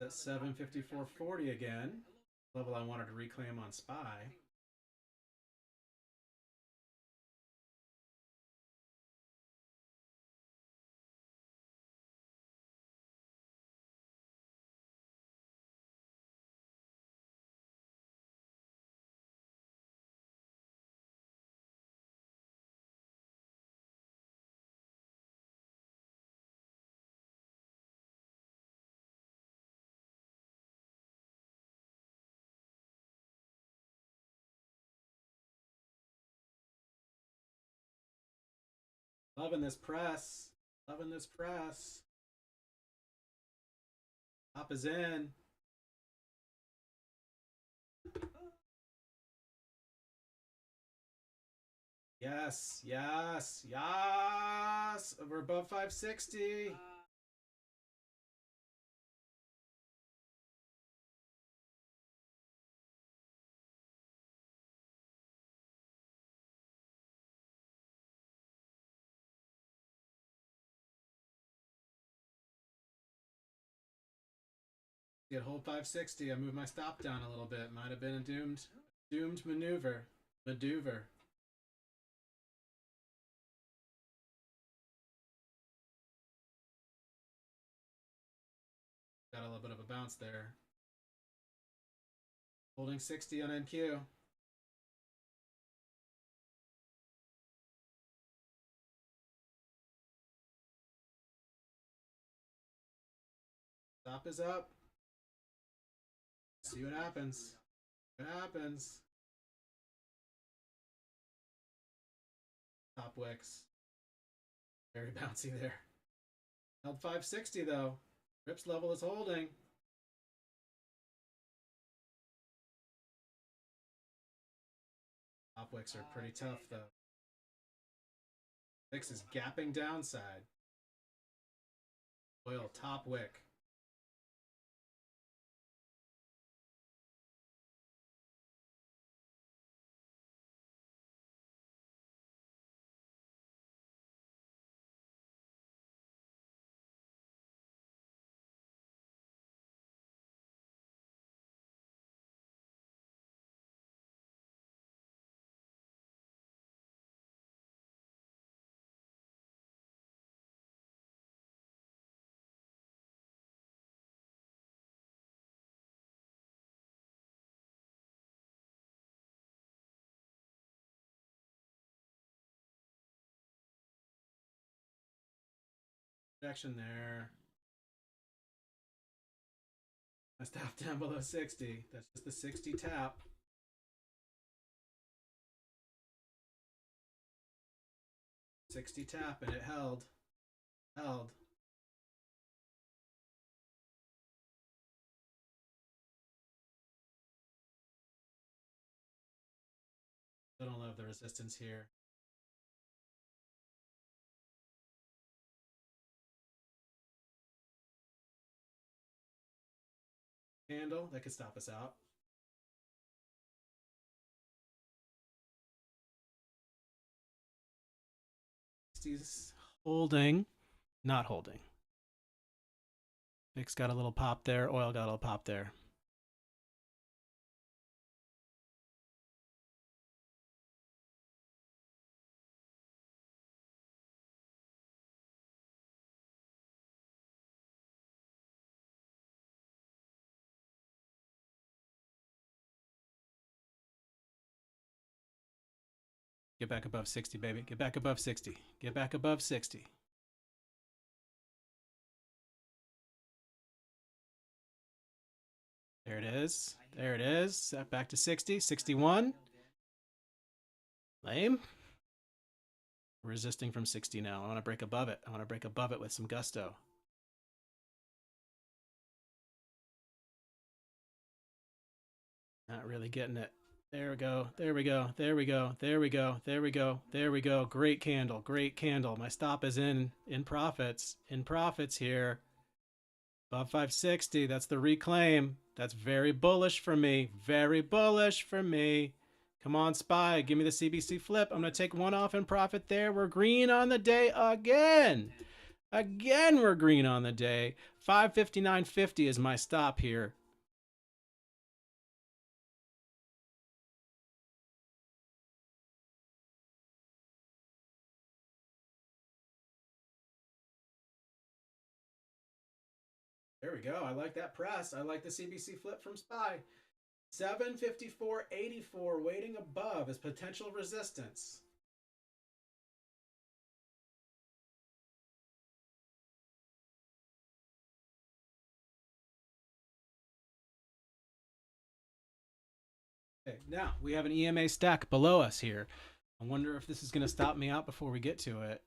That's 754.40 again. Level I wanted to reclaim on SPY. Loving this press. Loving this press. Top is in. Yes, yes, yes. We're above 560. Get hold 560. I moved my stop down a little bit. Might have been a doomed maneuver. got a little bit of a bounce there. Holding 60 on NQ. Stop is up. See what happens. What happens? Top wicks. Very bouncy there. Held 560 though. Rips level is holding. Top wicks are pretty tough though. Wicks is gapping downside. Oil top wick. Action there. I stopped down below 60. That's just the 60 tap. 60 tap and it held. Held. I don't love the resistance here. Candle that could stop us out. He's holding, not holding. VIX got a little pop there. Oil got a little pop there. Get back above 60, baby. Get back above 60. Get back above 60. There it is. There it is. Set back to 60. 61. Lame. Resisting from 60 now. I want to break above it. I want to break above it with some gusto. Not really getting it. There we go. There we go. There we go. There we go. There we go. There we go. Great candle. Great candle. My stop is in profits. In profits here. Above 560. That's the reclaim. That's very bullish for me. Very bullish for me. Come on, SPY. Give me the CBC flip. I'm going to take one off in profit there. We're green on the day again. Again, we're green on the day. 559.50 is my stop here. There we go. I like that press. I like the CBC flip from SPY. 754.84 waiting above as potential resistance. Okay, now we have an EMA stack below us here. I wonder if this is going to stop me out before we get to it.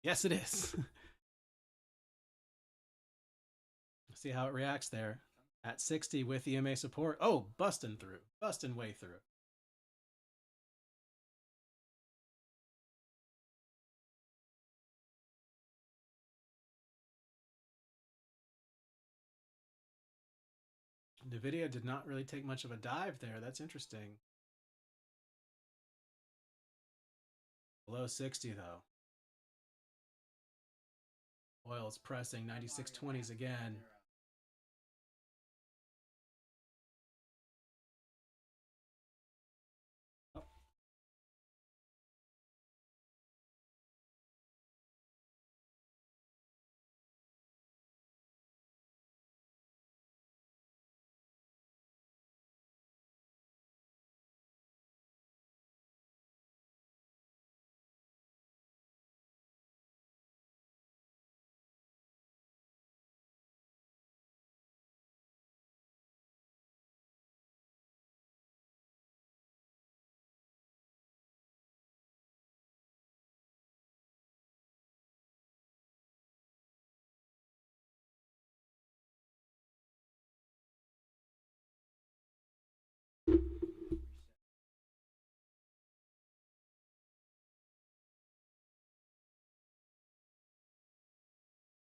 Yes, it is. See how it reacts there. At 60 with EMA support. Oh, busting through. Busting way through. NVIDIA did not really take much of a dive there. That's interesting. Below 60 though. Oil is pressing 96.20s again. Oh.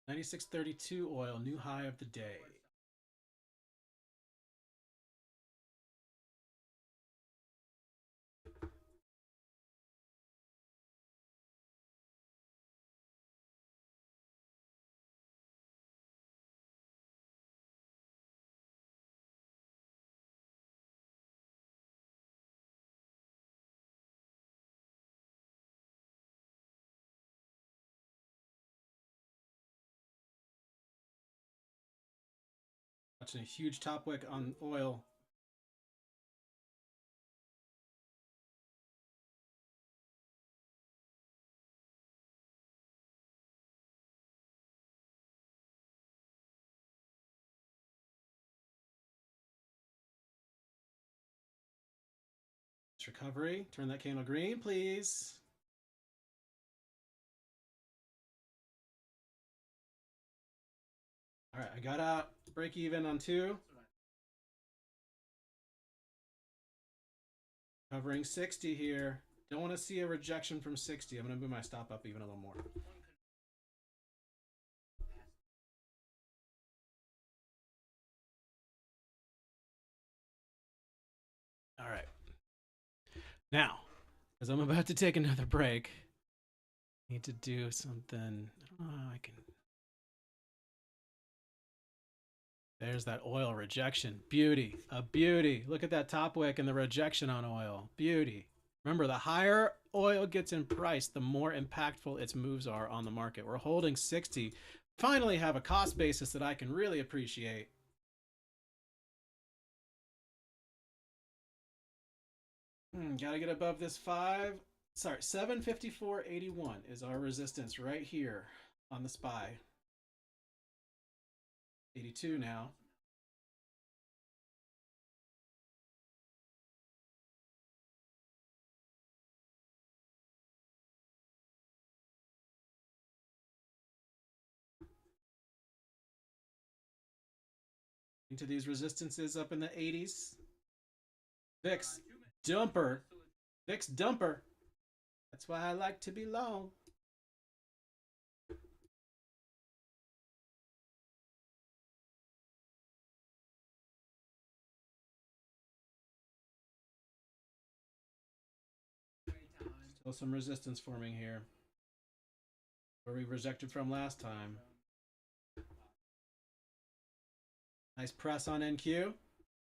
96.32 oil, new high of the day. Watching a huge top wick on oil. Recovery. Turn that candle green, please. All right, I got out. Break even on 2. Covering 60 here. Don't want to see a rejection from 60. I'm going to move my stop up even a little more. All right. Now, as I'm about to take another break, I need to do something. I can. There's that oil rejection. Beauty. A beauty. Look at that top wick and the rejection on oil. Beauty. Remember, the higher oil gets in price, the more impactful its moves are on the market. We're holding 60. Finally have a cost basis that I can really appreciate. Gotta get above this 754.81 is our resistance right here on the SPY. 82 now. Into these resistances up in the 80s. VIX dumper. VIX dumper. That's why I like to be long. Still some resistance forming here. Where we rejected from last time. Nice press on NQ.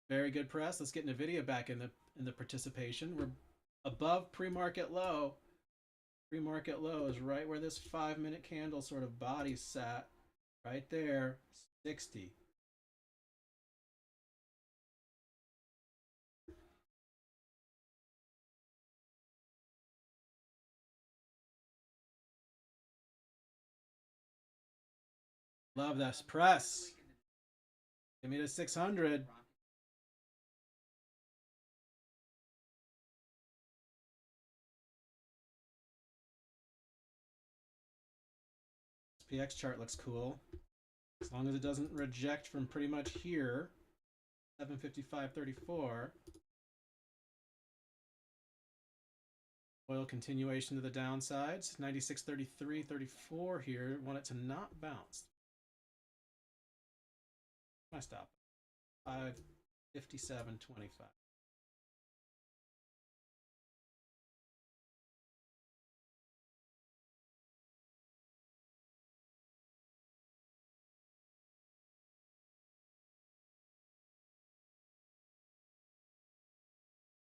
Very good press. Let's get NVIDIA back in the participation. We're above pre-market low. Pre-market low is right where this 5-minute candle sort of body sat. Right there. 60. Love this press. Give me to 600. SPX chart looks cool. As long as it doesn't reject from pretty much here. 755.34. Oil continuation to the downsides. 96.33.34 here. Want it to not bounce. My stop. 557.25.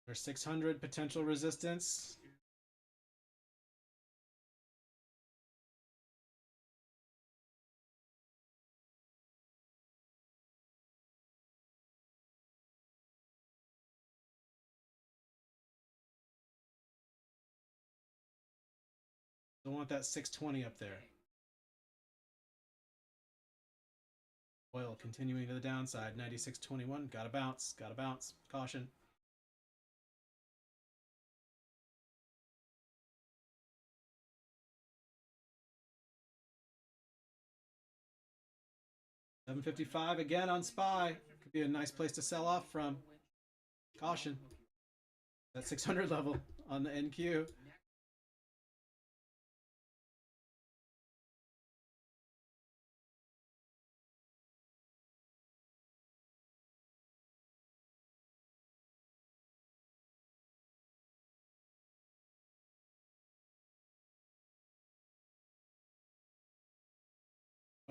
There's 600 potential resistance. Don't want that 620 up there. Oil continuing to the downside. 96.21. Gotta bounce. Gotta bounce. Caution. $755 again on SPY. Could be a nice place to sell off from. Caution. That 600 level on the NQ.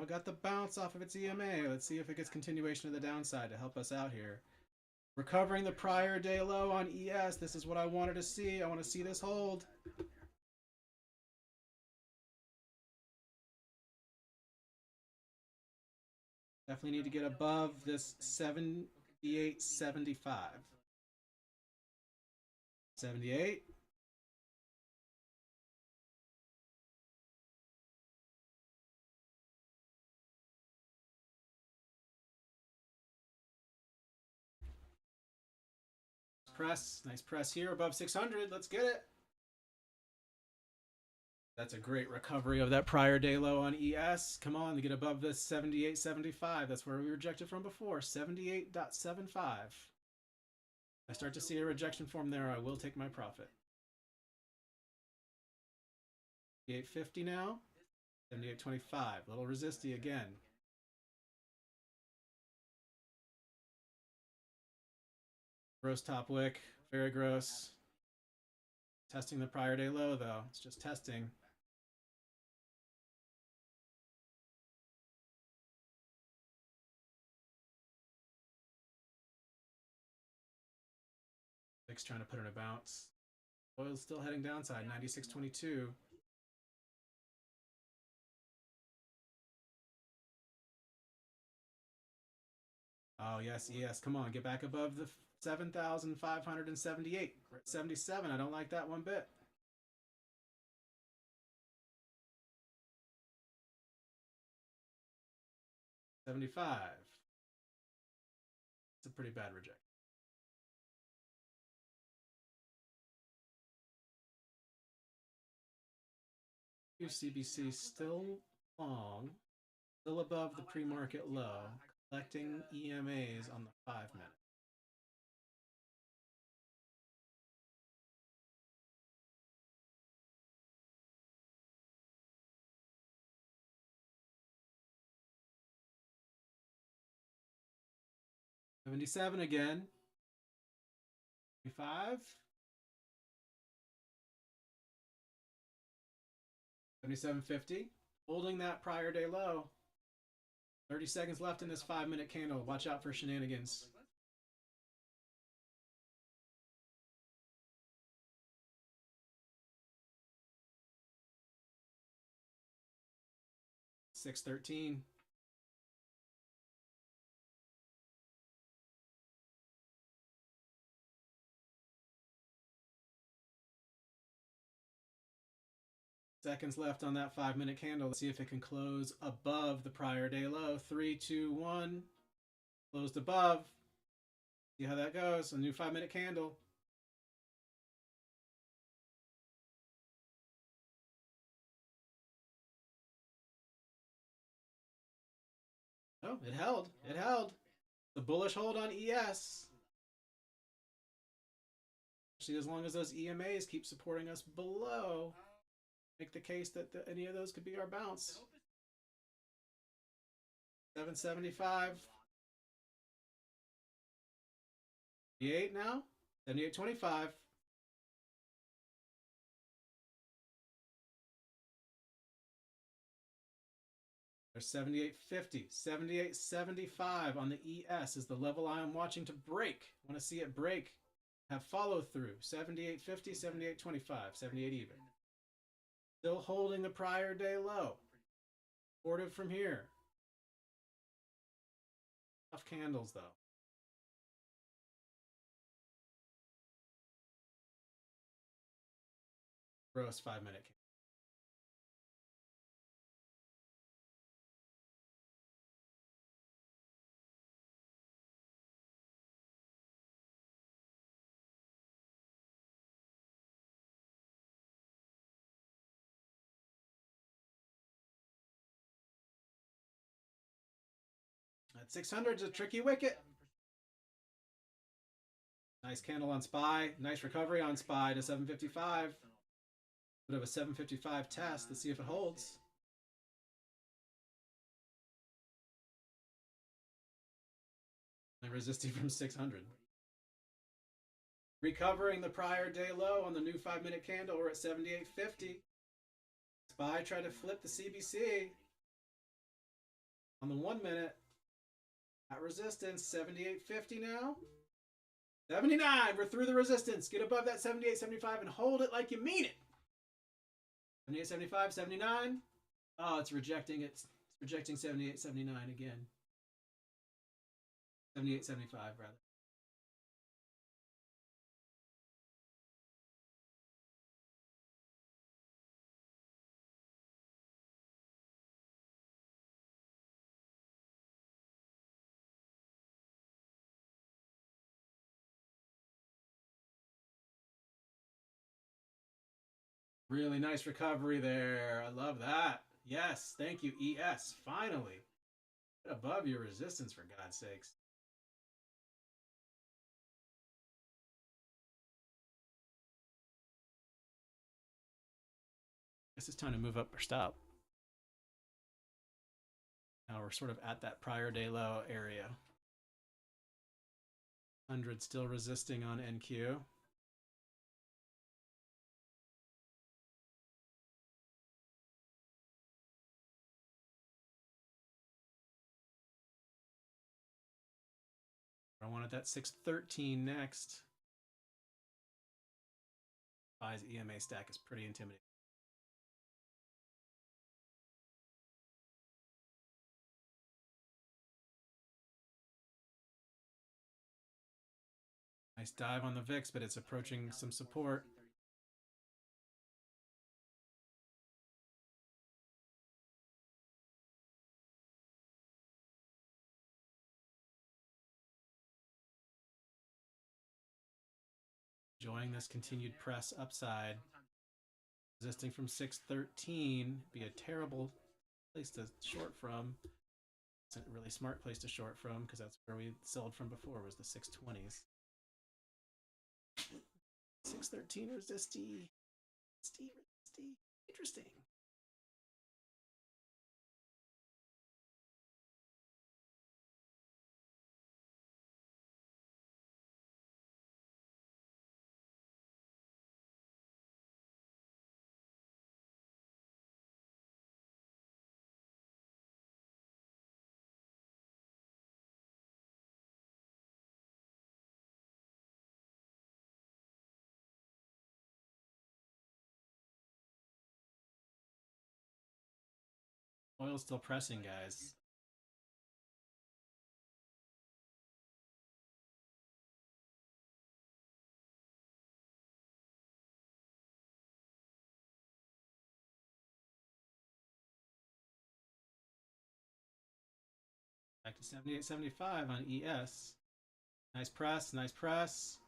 Oh, got the bounce off of its EMA. Let's see if it gets continuation of the downside to help us out here. Recovering the prior day low on ES. This is what I wanted to see. I want to see this hold. Definitely need to get above this 78.75. 78. Press. Nice press here above 600. Let's get it. That's a great recovery of that prior day low on ES. Come on, to get above this 78.75. That's where we rejected from before. 78.75. I start to see a rejection form there, I will take my profit. 78.50 now. 78.25. Little resisty again. Gross top wick. Very gross. Testing the prior day low though. It's just testing. Wick's trying to put in a bounce. Oil's still heading downside. 96.22. Oh, yes, yes. Come on, get back above the 7,578. We're at 77. I don't like that one bit. $75. It's a pretty bad rejection. CBC still long, still above the pre-market low, collecting EMAs on the 5-minute. $77 again. 25. 77.50. Holding that prior day low. 30 seconds left in this 5-minute candle. Watch out for shenanigans. $6.13. Seconds left on that 5-minute candle. Let's see if it can close above the prior day low. 3, 2, 1. Closed above. See how that goes. A new 5-minute candle. Oh, it held. It held. The bullish hold on ES. Actually, as long as those EMAs keep supporting us below, make the case that any of those could be our bounce. 775. 78 now. 78.25. There's 78.50. 78.75 on the ES is the level I am watching to break. Want to see it break. Have follow through. 78.50, 78.25, 78 even. Still holding the prior day low. Supportive from here. Tough candles though. Gross 5-minute candle. At 600 is a tricky wicket. Nice candle on SPY. Nice recovery on SPY to 755. Bit of a 755 test. Let's see if it holds. And resisting from 600. Recovering the prior day low on the new 5-minute candle. We're at 78.50. SPY tried to flip the CBC. On the 1 minute, at resistance, 78.50 now. 79, we're through the resistance. Get above that 78.75 and hold it like you mean it. 78.75, 79. Oh, it's rejecting it. It's rejecting 78.79 again. 78.75 rather. Really nice recovery there. I love that. Yes, thank you, ES. Finally. Get above your resistance, for God's sakes. Guess it's time to move up or stop. Now we're sort of at that prior day low area. 100 still resisting on NQ. I wanted that 613 next. Buy's EMA stack is pretty intimidating. Nice dive on the VIX, but it's approaching some support. Enjoying this continued press upside. Resisting from 613 be a terrible place to short from. It's a really smart place to short from because that's where we sold from before was the 620s. 613 resisty. Resisty. Interesting. Oil's still pressing, guys. Back to 78.75 on ES. Nice press, nice press.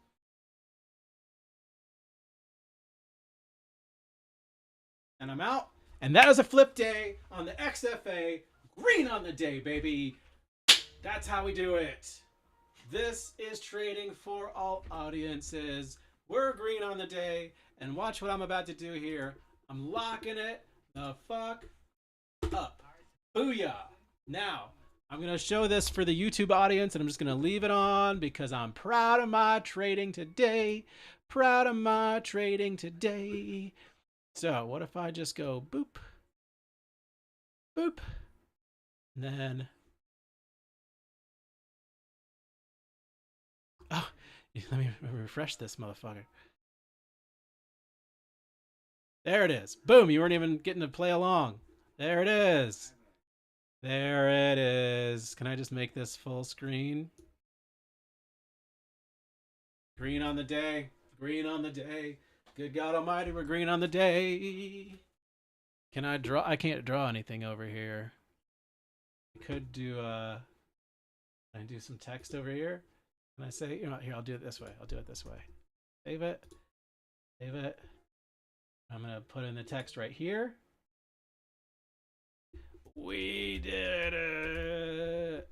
And I'm out. And that is a flip day on the XFA. Green on the day, baby. That's how we do it. This is trading for all audiences. We're green on the day. And watch what I'm about to do here. I'm locking it the fuck up. Booyah. Now, I'm going to show this for the YouTube audience, and I'm just going to leave it on because I'm proud of my trading today. Proud of my trading today. So what if I just go boop, boop, and then, oh, let me refresh this motherfucker. There it is. Boom, you weren't even getting to play along. There it is. There it is. Can I just make this full screen? Green on the day. Green on the day. Good God Almighty, we're green on the day. Can I draw? I can't draw anything over here. I could do can I do some text over here? Can I say, you know, here, I'll do it this way. I'll do it this way. Save it. Save it. I'm going to put in the text right here. We did it.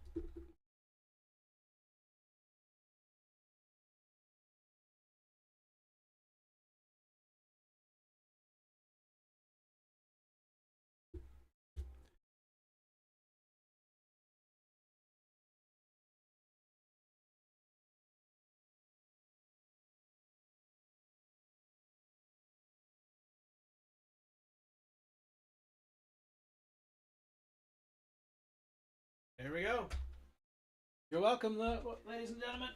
There we go. You're welcome, ladies and gentlemen.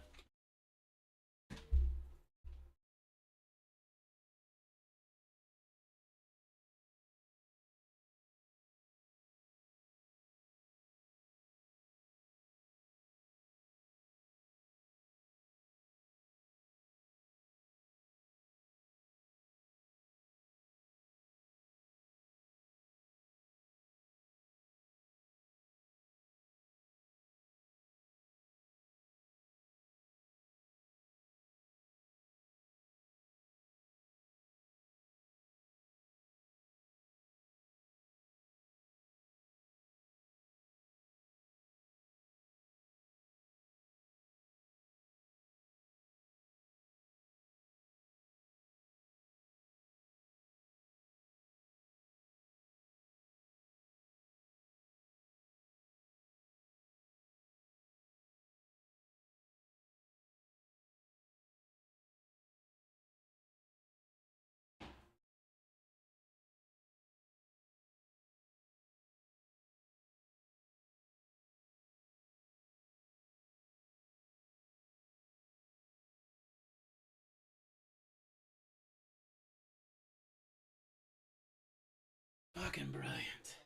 Fucking brilliant.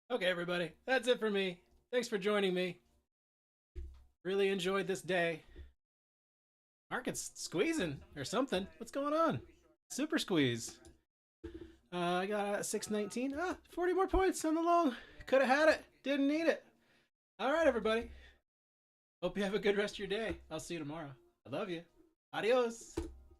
Okay, everybody, that's it for me. Thanks for joining me. Really enjoyed this day. Market's squeezing or something. What's going on? Super squeeze. I got 619. 40 more points on the long. Could have had it. Didn't need it. All right, everybody. Hope you have a good rest of your day. I'll see you tomorrow. I love you. Adios.